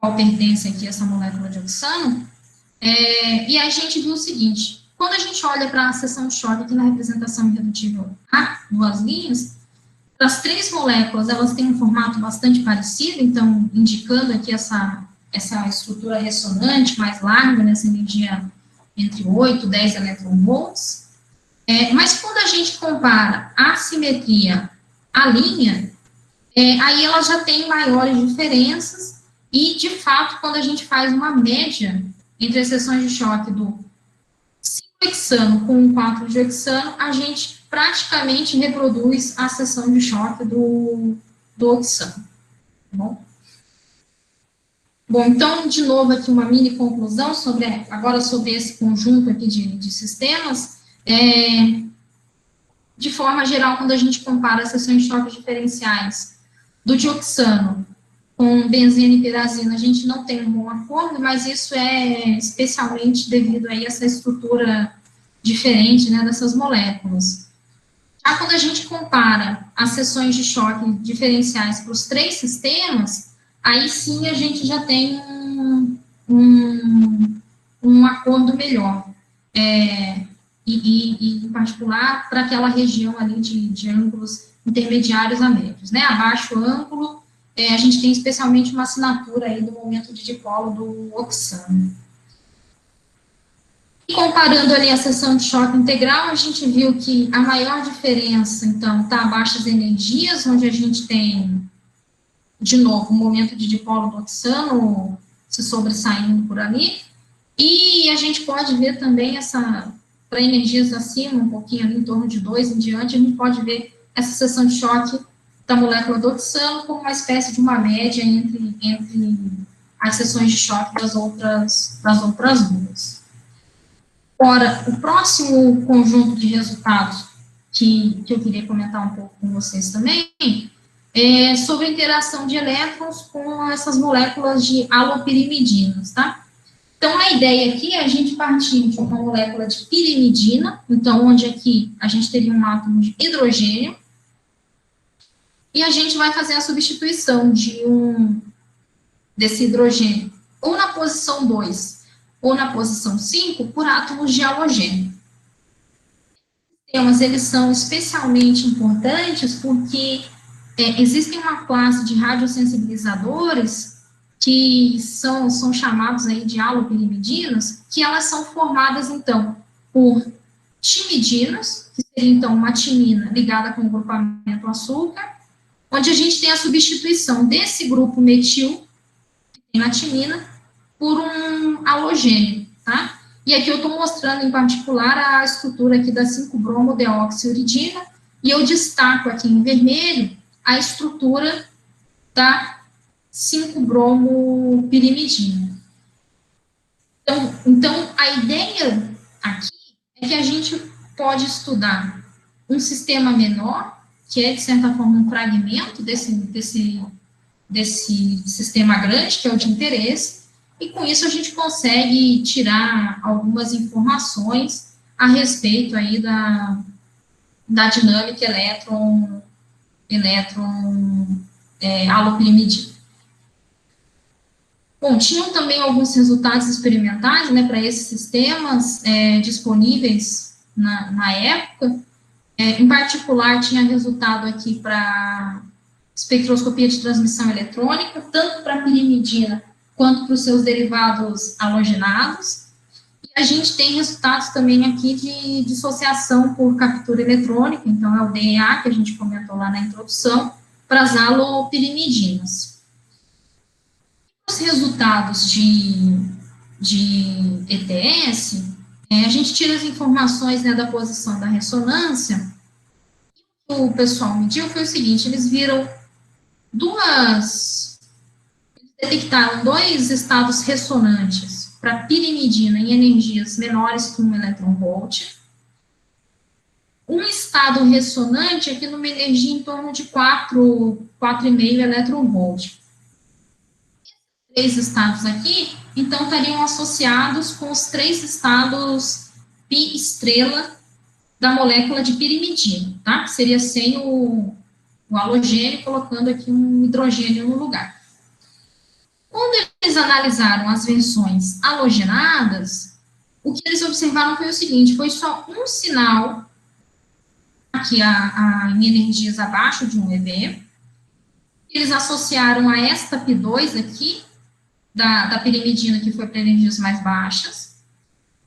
ao qual pertence aqui essa molécula de oxano, e a gente viu o seguinte: quando a gente olha para a seção de choque aqui na representação irredutível A, duas linhas, as três moléculas, elas têm um formato bastante parecido, então, indicando aqui essa estrutura ressonante mais larga, nessa energia entre 8 e 10 eletronvolts. Mas quando a gente compara a simetria à linha, aí ela já tem maiores diferenças, e, de fato, quando a gente faz uma média entre as seções de choque do 5-hexano com o 4-dioxano, a gente praticamente reproduz a seção de choque do oxano. Tá bom, então, de novo, aqui uma mini conclusão agora sobre esse conjunto aqui de sistemas. De forma geral, quando a gente compara as seções de choque diferenciais do dioxano com benzena e pirazina, a gente não tem um bom acordo, mas isso é especialmente devido aí a essa estrutura diferente, né, dessas moléculas. Já quando a gente compara as seções de choque diferenciais para os três sistemas, aí sim a gente já tem um acordo melhor. E em particular, para aquela região ali de ângulos intermediários a médios, né? Abaixo ângulo, a gente tem especialmente uma assinatura aí do momento de dipolo do oxano. E comparando ali a seção de choque integral, a gente viu que a maior diferença, então, está a baixas energias, onde a gente tem, de novo, o momento de dipolo do oxano se sobressaindo por ali, e a gente pode ver também para energias acima, um pouquinho ali, em torno de 2 em diante, a gente pode ver essa seção de choque da molécula do oxano como uma espécie de uma média entre as seções de choque das outras duas. Ora, o próximo conjunto de resultados que eu queria comentar um pouco com vocês também é sobre a interação de elétrons com essas moléculas de alopirimidinas, tá? Então, a ideia aqui é a gente partir de uma molécula de pirimidina, então, onde aqui a gente teria um átomo de hidrogênio, e a gente vai fazer a substituição desse hidrogênio, ou na posição 2, ou na posição 5, por átomos de halogênio. Os sistemas, eles são especialmente importantes porque existem uma classe de radiosensibilizadores que são chamados aí de alopirimidinas, que elas são formadas, então, por timidinas, que seria, então, uma timina ligada com o grupamento açúcar, onde a gente tem a substituição desse grupo metil, que tem na timina, por um halogênio, tá? E aqui eu estou mostrando, em particular, a estrutura aqui da 5-bromodeoxiuridina, e eu destaco aqui em vermelho a estrutura da 5-bromopirimidina. Então, a ideia aqui é que a gente pode estudar um sistema menor, que é, de certa forma, um fragmento desse sistema grande, que é o de interesse, e com isso a gente consegue tirar algumas informações a respeito aí da dinâmica alopirimidiana. Bom, tinham também alguns resultados experimentais, né, para esses sistemas disponíveis na época. Em particular, tinha resultado aqui para espectroscopia de transmissão eletrônica, tanto para a pirimidina quanto para os seus derivados halogenados. E a gente tem resultados também aqui de dissociação por captura eletrônica, então é o DEA, que a gente comentou lá na introdução, para as alopirimidinas. Os resultados de ETS, a gente tira as informações, né, da posição da ressonância. O pessoal mediu foi o seguinte: eles viram eles detectaram 2 estados ressonantes para pirimidina em energias menores que 1 eletronvolt. um estado ressonante aqui numa energia em torno de 4,5 eletronvolt. Três estados aqui, então, estariam associados com os três estados pi estrela da molécula de pirimidina, tá? Que seria sem o halogênio, colocando aqui um hidrogênio no lugar. Quando eles analisaram as versões halogenadas, o que eles observaram foi o seguinte, foi só um sinal aqui em energias abaixo de 1 eV, eles associaram a esta P2 aqui, da pirimidina, que foi para energias mais baixas.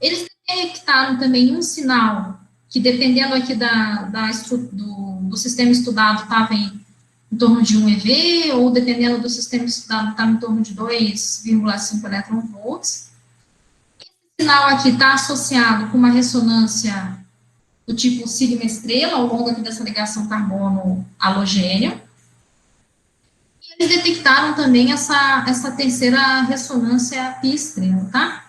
Eles detectaram também um sinal, que dependendo aqui do sistema estudado, estava em torno de 1 eV, ou dependendo do sistema estudado, estava em torno de 2,5 eletronvolts. Esse sinal aqui está associado com uma ressonância do tipo sigma estrela, ao longo aqui dessa ligação carbono-halogênio. E eles detectaram também essa terceira ressonância pi estrela, tá?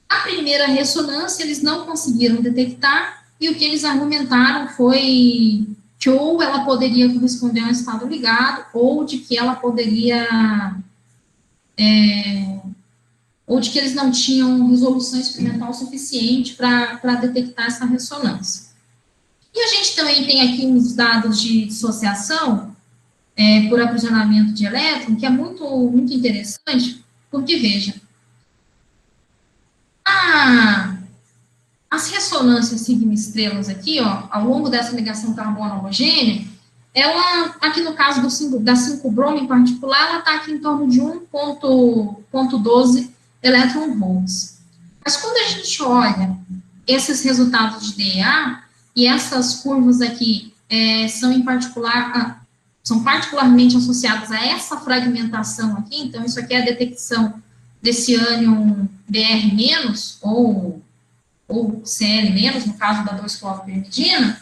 A primeira ressonância eles não conseguiram detectar, e o que eles argumentaram foi que ou ela poderia corresponder a um estado ligado, ou de que ela poderia, ou de que eles não tinham resolução experimental suficiente para detectar essa ressonância. E a gente também tem aqui uns dados de dissociação por aprisionamento de elétron, que é muito, muito interessante, porque, veja, as ressonâncias sigma-estrelas aqui, ó, ao longo dessa ligação carbono-halogênio, ela, aqui no caso da 5-bromo em particular, ela está aqui em torno de 1,12 eletronvolts. Mas quando a gente olha esses resultados de DEA, e essas curvas aqui são particularmente associadas a essa fragmentação aqui, então isso aqui é a detecção desse ânion Br-, ou Cl-, no caso da 2,cloropirimidina,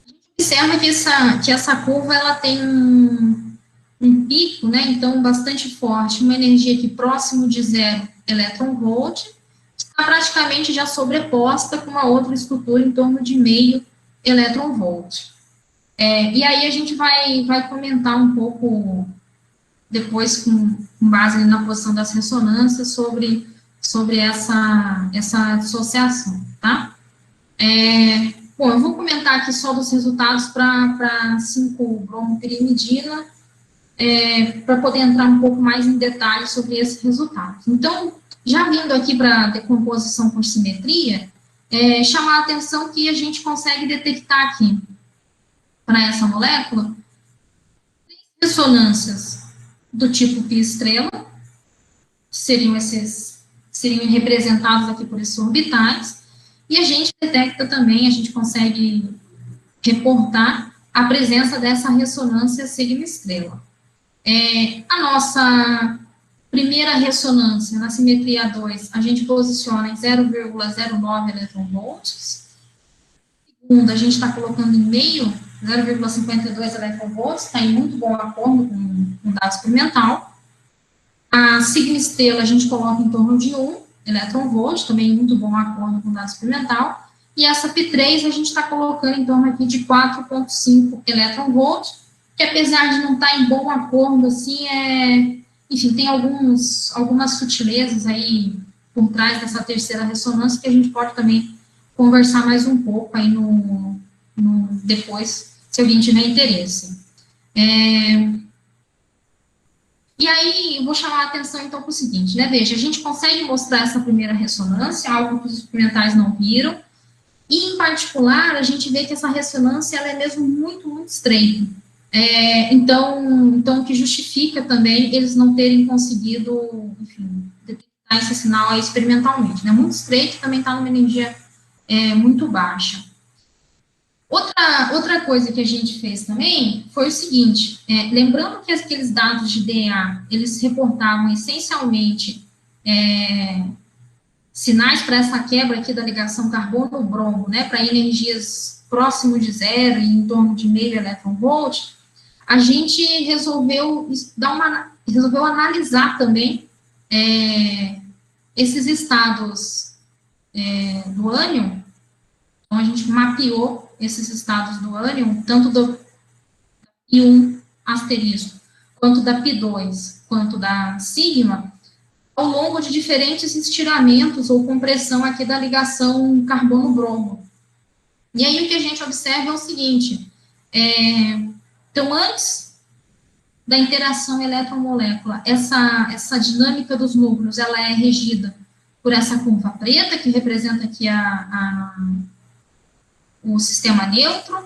a gente observa que essa curva ela tem um pico, né, então bastante forte, uma energia aqui próximo de 0 eletronvolt, está praticamente já sobreposta com uma outra estrutura em torno de meio eletronvolt. E aí a gente vai comentar um pouco depois, com base na posição das ressonâncias, sobre essa dissociação, tá? Bom, eu vou comentar aqui só dos resultados para 5-bromopirimidina, para poder entrar um pouco mais em detalhes sobre esses resultados. Então, já vindo aqui para a decomposição por simetria, chamar a atenção que a gente consegue detectar aqui, para essa molécula, ressonâncias do tipo pi estrela, que seriam representados aqui por esses orbitais, e a gente detecta também, a gente consegue reportar a presença dessa ressonância sigma estrela. A nossa primeira ressonância, na simetria 2, a gente posiciona em 0,09 eletronvolts. Segunda, a gente está colocando em meio, 0,52 eletronvolts, está em muito bom acordo com o dado experimental. A sigma estrela a gente coloca em torno de 1 eletronvolt, também em muito bom acordo com o dado experimental. E essa P3 a gente está colocando em torno aqui de 4,5 eletronvolts, que apesar de não estar em bom acordo, assim, enfim, tem algumas sutilezas aí por trás dessa terceira ressonância que a gente pode também conversar mais um pouco aí depois, se alguém tiver interesse. E aí, eu vou chamar a atenção, então, para o seguinte, né, veja, a gente consegue mostrar essa primeira ressonância, algo que os experimentais não viram, e, em particular, a gente vê que essa ressonância, ela é mesmo muito, muito estreita. Então, o que justifica também eles não terem conseguido, enfim, detectar esse sinal aí experimentalmente, né, muito estreito, também está numa energia muito baixa. Outra coisa que a gente fez também foi o seguinte, lembrando que aqueles dados de DEA, eles reportavam essencialmente sinais para essa quebra aqui da ligação carbono-bromo, né, para energias próximo de 0 e em torno de meio eletronvolt, a gente resolveu analisar também esses estados do ânion, Então, a gente mapeou esses estados do ânion, tanto do Pi1 asterisco, quanto da Pi2, quanto da sigma, ao longo de diferentes estiramentos ou compressão aqui da ligação carbono-bromo. E aí o que a gente observa é o seguinte, então antes da interação eletromolécula, essa dinâmica dos núcleos, ela é regida por essa curva preta, que representa aqui o sistema neutro.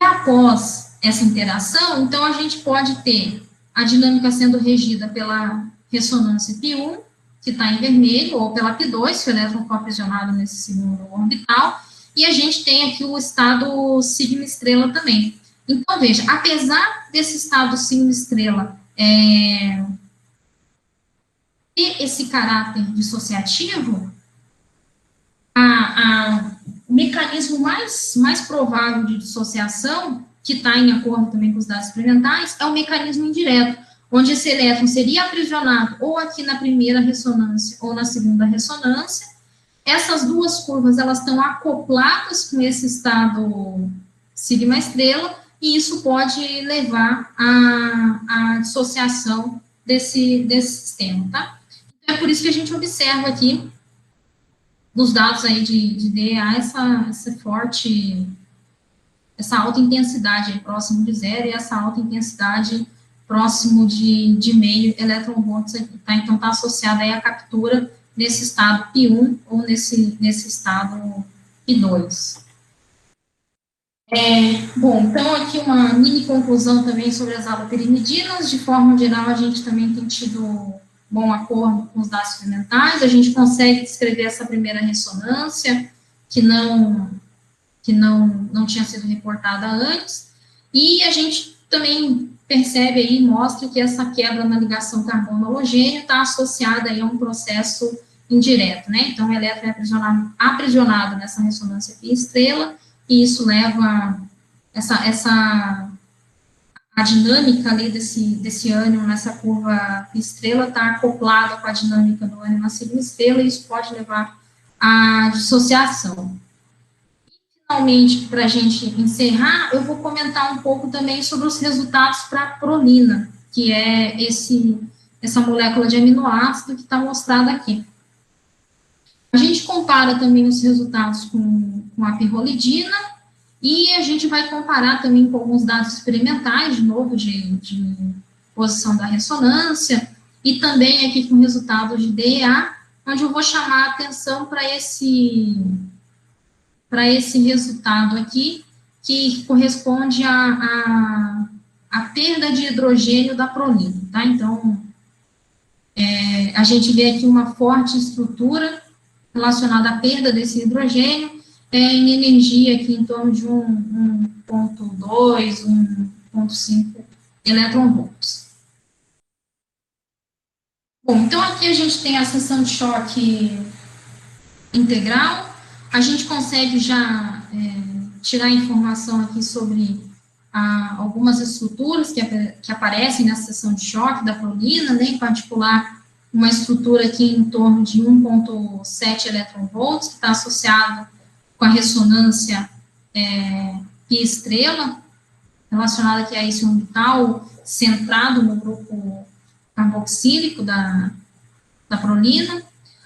E após essa interação, então a gente pode ter a dinâmica sendo regida pela ressonância Pi1, que está em vermelho, ou pela Pi2, se o elétron for aprisionado nesse segundo orbital, e a gente tem aqui o estado sigma estrela também. Então, veja, apesar desse estado sigma estrela ter esse caráter dissociativo, o mecanismo mais provável de dissociação, que está em acordo também com os dados experimentais, é o mecanismo indireto, onde esse elétron seria aprisionado ou aqui na primeira ressonância ou na segunda ressonância. Essas duas curvas, elas estão acopladas com esse estado sigma estrela, e isso pode levar à dissociação desse sistema, tá? Então, é por isso que a gente observa aqui, nos dados aí de DEA, essa alta intensidade aí, próximo de zero, e essa alta intensidade próximo de meio elétron-volts, tá? Então, está associada aí à captura nesse estado Pi1 ou nesse estado Pi2. Bom, então aqui uma mini conclusão também sobre as alopirimidinas. De forma geral, a gente também tem tido bom acordo com os dados experimentais, a gente consegue descrever essa primeira ressonância, que não tinha sido reportada antes, e a gente também percebe aí, mostra que essa quebra na ligação carbono-halogênio está associada aí a um processo indireto, né? Então, o elétron é aprisionado nessa ressonância Pi estrela, e isso leva a dinâmica ali desse ânion nessa curva Pi estrela está acoplada com a dinâmica do ânion na sigma estrela, e isso pode levar à dissociação. Finalmente, para a gente encerrar, eu vou comentar um pouco também sobre os resultados para a prolina, que é essa molécula de aminoácido que está mostrada aqui. A gente compara também os resultados com a pirrolidina, e a gente vai comparar também com alguns dados experimentais, de novo, de posição da ressonância, e também aqui com resultados de DEA, onde eu vou chamar a atenção para esse resultado aqui, que corresponde à perda de hidrogênio da prolina, tá? Então, a gente vê aqui uma forte estrutura relacionada à perda desse hidrogênio, em energia aqui em torno de 1,2, 1,5 eletronvolts. Bom, então aqui a gente tem a seção de choque integral, a gente consegue já tirar informação aqui sobre algumas estruturas que aparecem nessa seção de choque da prolina, né, em particular uma estrutura aqui em torno de 1,7 eletronvolts, que está associado com a ressonância Pi estrela, relacionada aqui a esse orbital centrado no grupo carboxílico da prolina.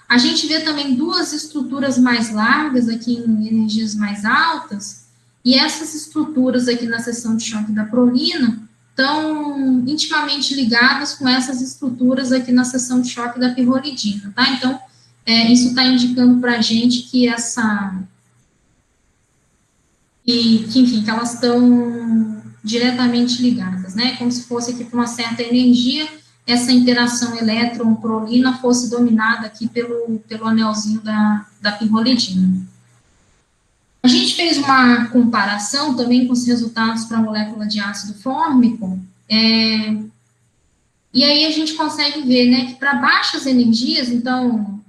A gente vê também duas estruturas mais largas aqui em energias mais altas, e essas estruturas aqui na seção de choque da prolina estão intimamente ligadas com essas estruturas aqui na seção de choque da pirrolidina, tá? Então, isso está indicando para a gente que enfim, que elas estão diretamente ligadas, né? Como se fosse aqui por uma certa energia, essa interação elétron-prolina fosse dominada aqui pelo anelzinho da pirrolidina. A gente fez uma comparação também com os resultados para a molécula de ácido fórmico, e aí a gente consegue ver, né, que para baixas energias, então,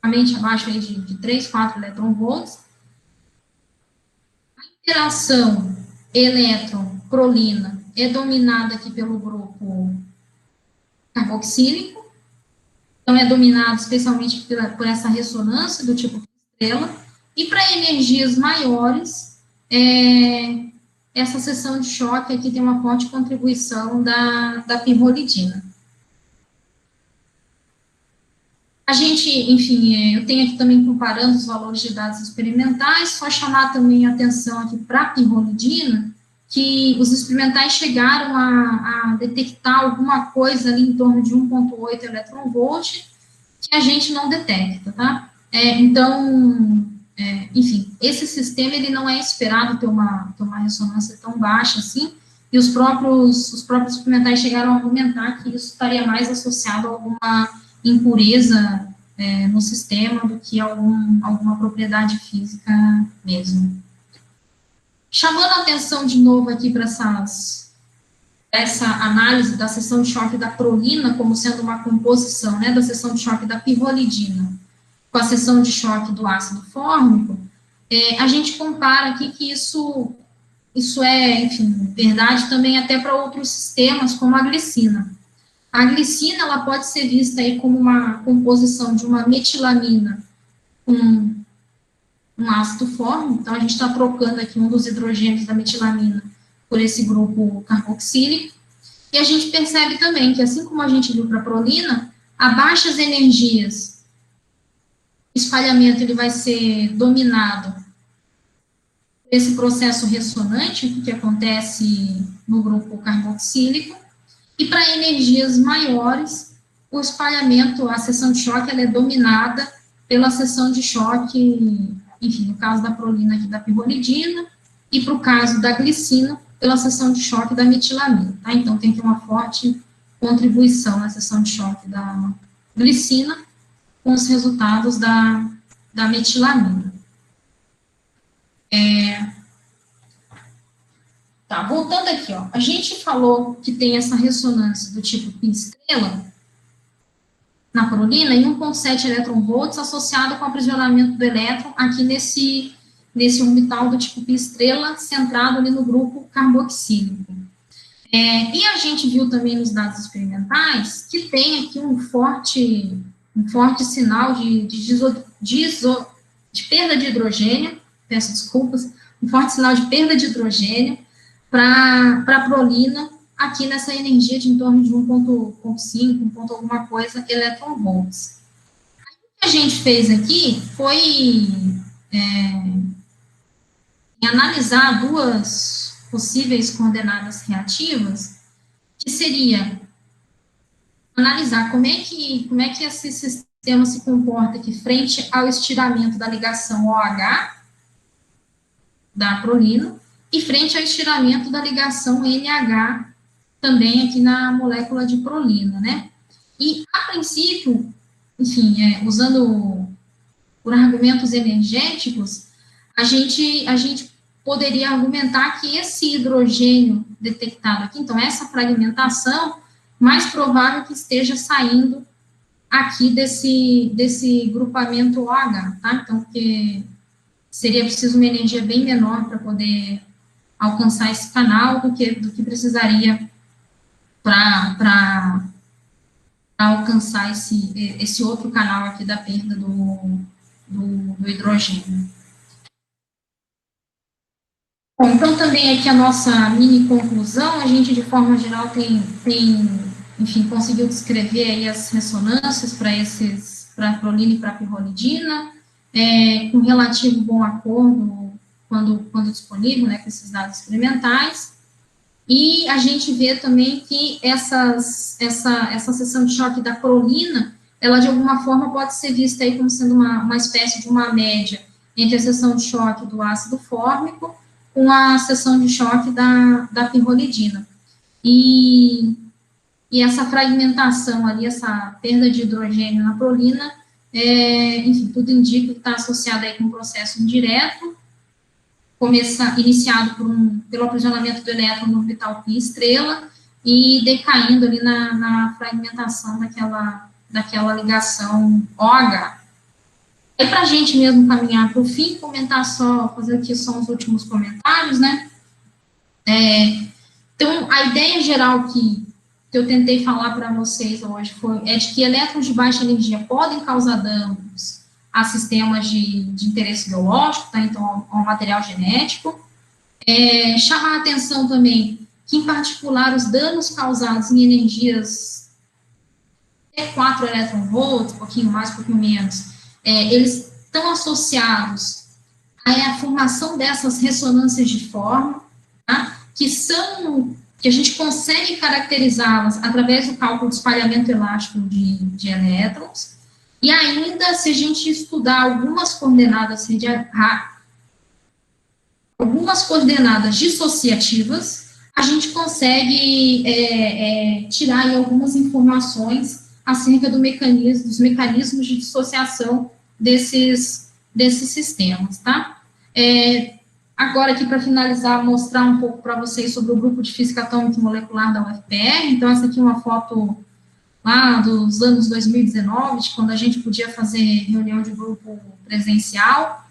abaixo aí de 3, 4 eletronvolts, a interação elétron-prolina é dominada aqui pelo grupo carboxílico, então é dominado especialmente por essa ressonância do tipo estrela, E para energias maiores, essa seção de choque aqui tem uma forte contribuição da pirrolidina. A gente, enfim, eu tenho aqui também comparando os valores de dados experimentais, só chamar também a atenção aqui para a pirrolidina, que os experimentais chegaram a detectar alguma coisa ali em torno de 1,8 eletronvolt, que a gente não detecta, tá? Então, enfim, esse sistema, ele não é esperado ter uma ressonância tão baixa assim, e os próprios experimentais chegaram a argumentar que isso estaria mais associado a alguma impureza no sistema do que alguma propriedade física mesmo. Chamando a atenção de novo aqui para essa análise da seção de choque da prolina como sendo uma composição, né, da seção de choque da pirrolidina com a seção de choque do ácido fórmico, a gente compara aqui que isso é, enfim, verdade também até para outros sistemas, como a glicina. A glicina, ela pode ser vista aí como uma composição de uma metilamina com um ácido fórmico, então a gente está trocando aqui um dos hidrogênios da metilamina por esse grupo carboxílico, e a gente percebe também que, assim como a gente viu para a prolina, a baixas energias, o espalhamento ele vai ser dominado por esse processo ressonante que acontece no grupo carboxílico, e para energias maiores, o espalhamento, a seção de choque, ela é dominada pela seção de choque, enfim, no caso da prolina aqui da pirrolidina, e para o caso da glicina, pela seção de choque da metilamina, tá? Então, tem aqui uma forte contribuição na seção de choque da glicina com os resultados da metilamina. Tá, voltando aqui, ó, a gente falou que tem essa ressonância do tipo pi-estrela na prolina em 1,7 eletronvolts associado com o aprisionamento do elétron aqui nesse orbital do tipo pi-estrela centrado ali no grupo carboxílico. E a gente viu também nos dados experimentais que tem aqui um forte sinal de perda de hidrogênio, peço desculpas, um forte sinal de perda de hidrogênio para a prolina, aqui nessa energia de em torno de 1,5, 1, alguma coisa, eletronvolts. O que a gente fez aqui foi analisar duas possíveis coordenadas reativas, que seria analisar como é que esse sistema se comporta aqui frente ao estiramento da ligação OH da prolina, e frente ao estiramento da ligação NH, também aqui na molécula de prolina, né? E, a princípio, enfim, usando por argumentos energéticos, a gente poderia argumentar que esse hidrogênio detectado aqui, então, essa fragmentação, mais provável que esteja saindo aqui desse grupamento OH, tá? Então, porque seria preciso uma energia bem menor para poder alcançar esse canal do que precisaria para alcançar esse outro canal aqui da perda do hidrogênio. Bom, então também aqui a nossa mini conclusão, a gente de forma geral enfim, conseguiu descrever aí as ressonâncias para a prolina e para a pirrolidina, com relativo bom acordo quando disponível, né, com esses dados experimentais, e a gente vê também que essa seção de choque da prolina, ela de alguma forma pode ser vista aí como sendo uma espécie de uma média entre a seção de choque do ácido fórmico com a seção de choque da pirrolidina. E essa fragmentação ali, essa perda de hidrogênio na prolina, enfim, tudo indica que está associado aí com um processo indireto, iniciado pelo aprisionamento do elétron no orbital pi-estrela e decaindo ali na fragmentação daquela ligação OH. E para a gente mesmo caminhar para o fim, fazer aqui só os últimos comentários, né? Então, a ideia geral que eu tentei falar para vocês hoje é de que elétrons de baixa energia podem causar danos a sistemas de interesse biológico, tá? Então, ao material genético. Chamar a atenção também que, em particular, os danos causados em energias 4 eletronvolts, um pouquinho mais, um pouquinho menos, eles estão associados à formação dessas ressonâncias de forma, tá? Que a gente consegue caracterizá-las através do cálculo de espalhamento elástico de elétrons, e ainda, se a gente estudar algumas coordenadas dissociativas, a gente consegue tirar aí algumas informações acerca dos mecanismos de dissociação desses sistemas, tá? Agora, aqui, para finalizar, mostrar um pouco para vocês sobre o grupo de Física Atômica e Molecular da UFPR. Então, essa aqui é uma foto lá dos anos 2019, de quando a gente podia fazer reunião de grupo presencial.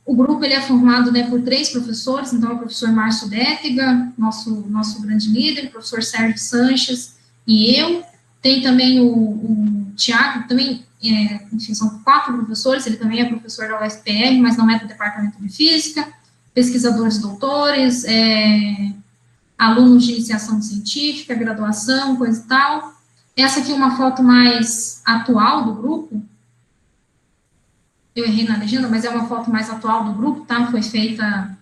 O grupo ele é formado, né, por 3 professores, então é o professor Márcio Détega, nosso grande líder, o professor Sérgio Sanches e eu. Tem também o Tiago, também, enfim, são 4 professores, ele também é professor da UFPR, mas não é do Departamento de Física, pesquisadores doutores, alunos de iniciação científica, graduação, coisa e tal. Essa aqui é uma foto mais atual do grupo. Eu errei na legenda, mas é uma foto mais atual do grupo, tá? Foi feita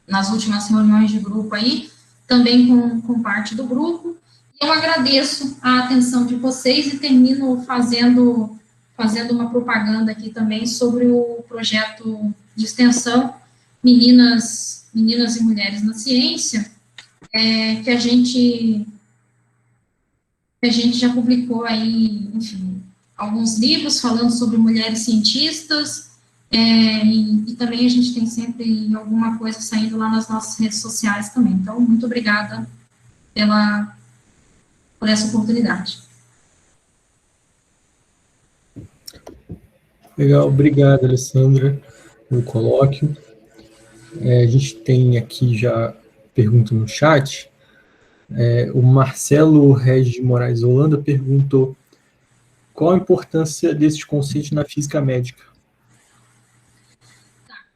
nas últimas reuniões de grupo aí, também com parte do grupo. Eu agradeço a atenção de vocês e termino fazendo uma propaganda aqui também sobre o projeto de extensão Meninas e Mulheres na Ciência, que a gente já publicou aí, enfim, alguns livros falando sobre mulheres cientistas, e também a gente tem sempre alguma coisa saindo lá nas nossas redes sociais também. Então, muito obrigada por essa oportunidade. Legal, obrigado, Alessandra, pelo colóquio. A gente tem aqui já pergunta no chat. O Marcelo Regis de Moraes Holanda perguntou qual a importância desses conceitos na física médica.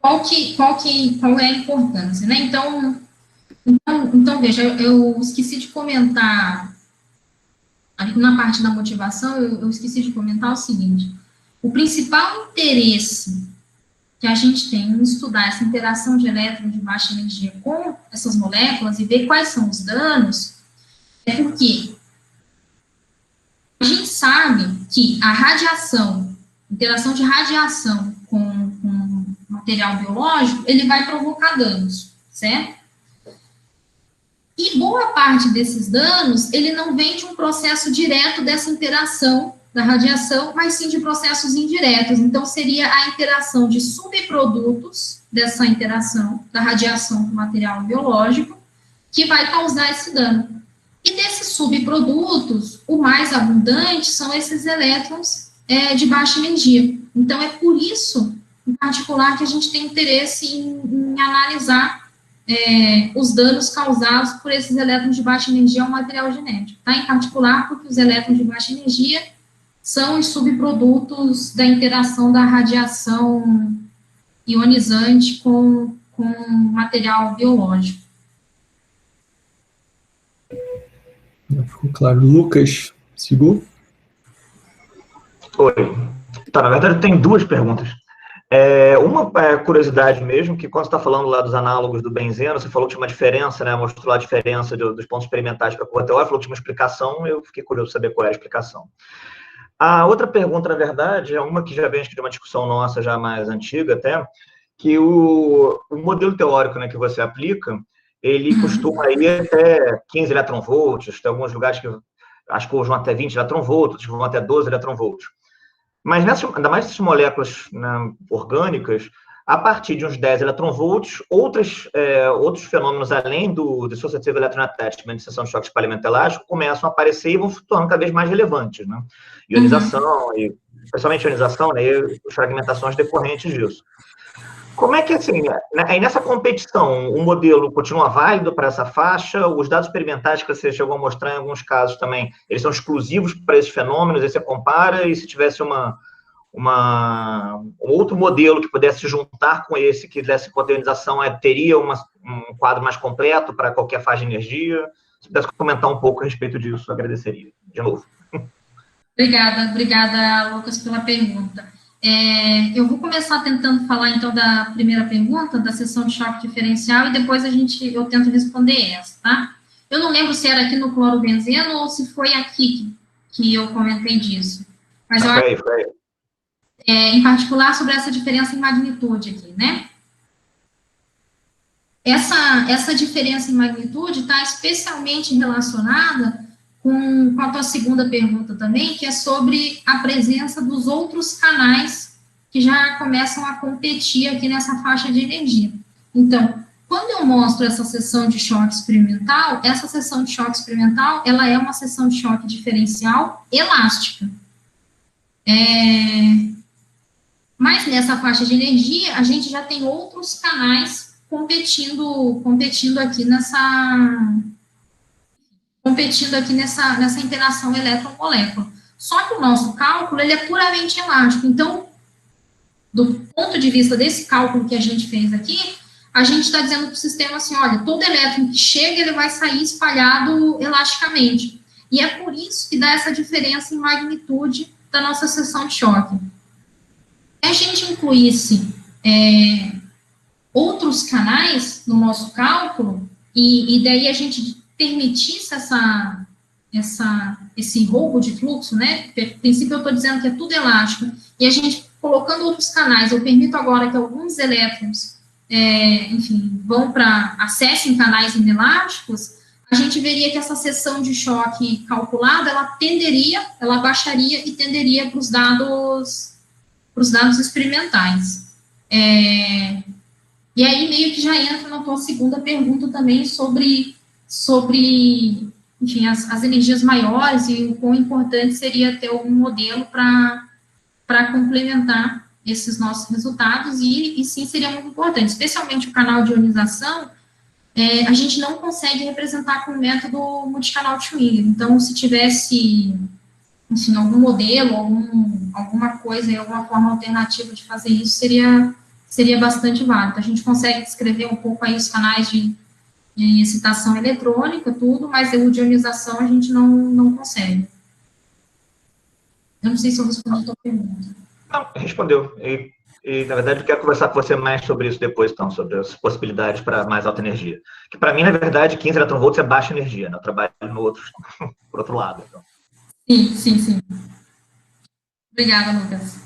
Qual é a importância, né? Então veja, eu esqueci de comentar, ali na parte da motivação, eu esqueci de comentar o seguinte: o principal interesse que a gente tem em estudar essa interação de elétrons de baixa energia com essas moléculas e ver quais são os danos, é porque a gente sabe que a radiação, interação de radiação com material biológico, ele vai provocar danos, certo? E boa parte desses danos, ele não vem de um processo direto dessa interação da radiação, mas sim de processos indiretos. Então, seria a interação de subprodutos dessa interação da radiação com o material biológico que vai causar esse dano. E desses subprodutos, o mais abundante são esses elétrons de baixa energia. Então, é por isso, em particular, que a gente tem interesse em analisar os danos causados por esses elétrons de baixa energia ao material genético, tá? Em particular, porque os elétrons de baixa energia são os subprodutos da interação da radiação ionizante com material biológico. Ficou claro. Lucas, Sigur? Oi. Tá, na verdade, tem 2 perguntas. Uma curiosidade mesmo, que quando você está falando lá dos análogos do benzeno, você falou que tinha uma diferença, né? Mostrou lá a diferença dos pontos experimentais para a curva teórica, falou que tinha uma explicação, eu fiquei curioso de saber qual é a explicação. A outra pergunta, na verdade, é uma que já vem de uma discussão nossa já mais antiga até, que o modelo teórico, né, que você aplica, ele costuma ir até 15 eletronvolts, tem alguns lugares que as curvas vão até 20 eletronvolts, outros vão até 12 eletronvolts. Mas, ainda mais essas moléculas, né, orgânicas, a partir de uns 10 eletronvolts, outros fenômenos além do dissociative electron attachment, de seção de choque de espalhamento elástico, começam a aparecer e vão se tornando cada vez mais relevantes, né? Ionização, e, principalmente ionização, né, e fragmentações decorrentes disso. Como é que, assim, aí nessa competição, o modelo continua válido para essa faixa? Os dados experimentais que você chegou a mostrar em alguns casos também, eles são exclusivos para esses fenômenos, aí você compara, e se tivesse um outro modelo que pudesse juntar com esse, que desse potencialização, teria um quadro mais completo para qualquer faixa de energia? Se pudesse comentar um pouco a respeito disso, eu agradeceria, de novo. Obrigada, Lucas, pela pergunta. Eu vou começar tentando falar, então, da primeira pergunta, da seção de choque diferencial, e depois eu tento responder essa, tá? Eu não lembro se era aqui no clorobenzeno ou se foi aqui que eu comentei disso. Mas eu acho Foi. Em particular sobre essa diferença em magnitude aqui, né? Essa diferença em magnitude está especialmente relacionada com a tua segunda pergunta também, que é sobre a presença dos outros canais que já começam a competir aqui nessa faixa de energia. Então, quando eu mostro essa seção de choque experimental, essa seção de choque experimental, ela é uma seção de choque diferencial elástica. Mas nessa faixa de energia, a gente já tem outros canais competindo aqui nessa interação elétron-molécula. Só que o nosso cálculo, ele é puramente elástico. Então, do ponto de vista desse cálculo que a gente fez aqui, a gente está dizendo para o sistema assim, olha, todo elétron que chega, ele vai sair espalhado elasticamente. E é por isso que dá essa diferença em magnitude da nossa seção de choque. Se a gente incluísse outros canais no nosso cálculo, e daí a gente permitisse esse roubo de fluxo, né? A princípio eu estou dizendo que é tudo elástico, e a gente colocando outros canais, eu permito agora que alguns elétrons, acessem canais inelásticos, a gente veria que essa seção de choque calculada, ela baixaria e tenderia para os dados experimentais. E aí meio que já entra na tua segunda pergunta também sobre enfim, as energias maiores e o quão importante seria ter um modelo para complementar esses nossos resultados, e sim seria muito importante, especialmente o canal de ionização, a gente não consegue representar com o método multicanal de Schwinger. Então, se tivesse, enfim, algum modelo, alguma coisa, alguma forma alternativa de fazer isso, seria bastante válido. A gente consegue descrever um pouco aí os canais de excitação eletrônica, tudo, mas o de ionização a gente não consegue. Eu não sei se eu respondi a tua pergunta. Não, respondeu. E, na verdade, eu quero conversar com você mais sobre isso depois, então, sobre as possibilidades para mais alta energia. Que, para mim, na verdade, 15 eletronvolts é baixa energia, né? Eu trabalho por outro lado. Então. Sim. Obrigada, Lucas.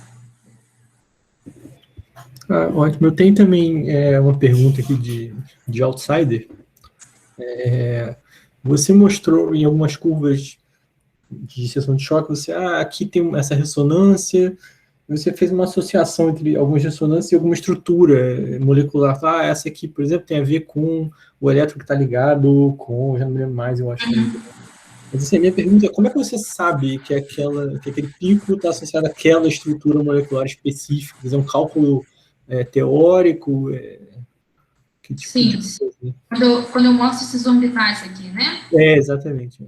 Ótimo. Eu tenho também uma pergunta aqui de outsider. Você mostrou em algumas curvas de seção de choque, aqui tem essa ressonância, você fez uma associação entre algumas ressonâncias e alguma estrutura molecular. Essa aqui, por exemplo, tem a ver com o elétron que está ligado com, já não me lembro mais, eu acho que Mas assim, a minha pergunta é, como é que você sabe que aquele pico está associado àquela estrutura molecular específica? É um cálculo teórico? Que tipo Sim, de coisa, né? Quando eu mostro esses orbitais aqui, né? Exatamente.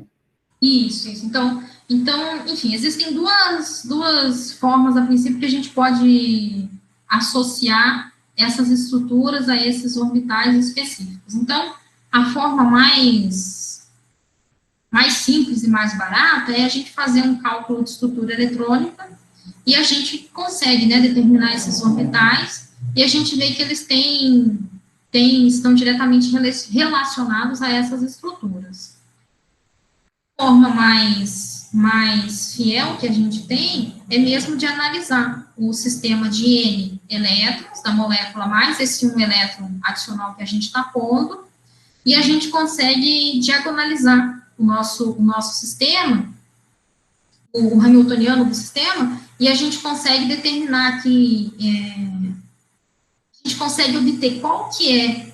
Isso. Então, enfim, existem duas formas, a princípio, que a gente pode associar essas estruturas a esses orbitais específicos. Então, a forma mais simples e mais barata é a gente fazer um cálculo de estrutura eletrônica e a gente consegue, né, determinar esses orbitais e a gente vê que eles estão diretamente relacionados a essas estruturas. A forma mais fiel que a gente tem é mesmo de analisar o sistema de N elétrons da molécula mais esse um elétron adicional que a gente está pondo, e a gente consegue diagonalizar o nosso sistema, o hamiltoniano do sistema, e a gente consegue determinar que a gente consegue obter qual que é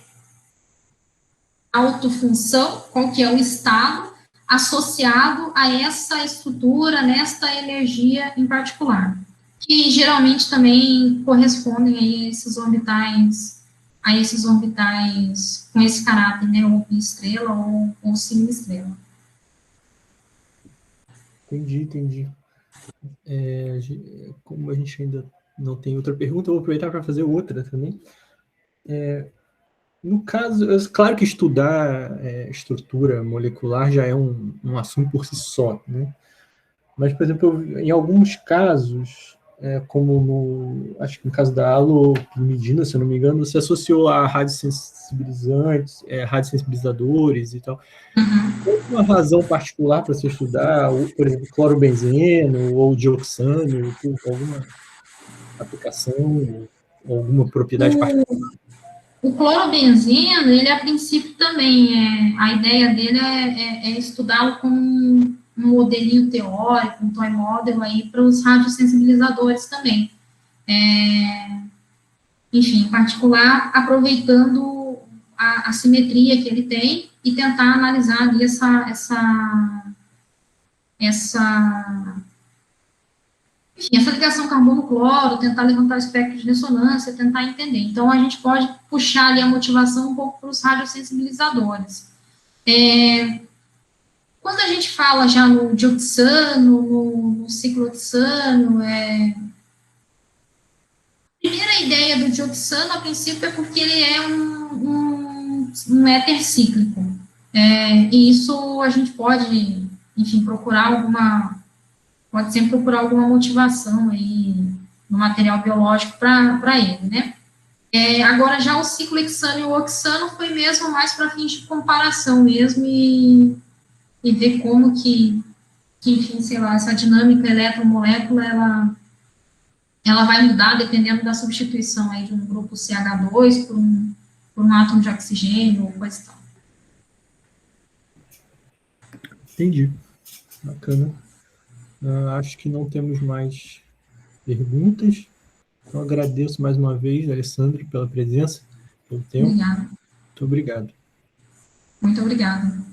a autofunção, qual que é o estado associado a essa estrutura, nesta energia em particular. que geralmente também correspondem a esses orbitais com esse caráter, né, ou estrela ou sigma estrela. Entendi. Como a gente ainda não tem outra pergunta, eu vou aproveitar para fazer outra também. No caso, claro que estudar estrutura molecular já é um assunto por si só, né? Mas, por exemplo, em alguns casos, como acho que no caso da halopimidina, se eu não me engano, você associou a radiosensibilizantes, radiosensibilizadores e tal. Tem uma razão particular para você estudar, por exemplo, clorobenzeno ou dioxano, alguma aplicação, alguma propriedade particular? O clorobenzeno, ele a princípio também, a ideia dele é estudá-lo como um modelinho teórico, um toy model aí para os radiosensibilizadores também. Enfim, em particular, aproveitando a simetria que ele tem e tentar analisar ali essa ligação carbono-cloro, tentar levantar o espectro de ressonância, tentar entender. Então, a gente pode puxar ali a motivação um pouco para os radiosensibilizadores. Quando a gente fala já no dioxano, no ciclohexano, a primeira ideia do dioxano, a princípio, é porque ele é um éter cíclico. E isso a gente pode, enfim, pode sempre procurar alguma motivação aí no material biológico para ele, né? Agora, já o ciclohexano e o oxano foi mesmo mais para fins de comparação mesmo e ver como que, enfim, sei lá, essa dinâmica eletromolécula, ela vai mudar dependendo da substituição aí de um grupo CH2 por um átomo de oxigênio ou coisa e tal. Entendi. Bacana. Acho que não temos mais perguntas. Então, agradeço mais uma vez, Alessandro, pela presença, pelo tempo. Obrigada. Muito obrigado. Muito obrigada.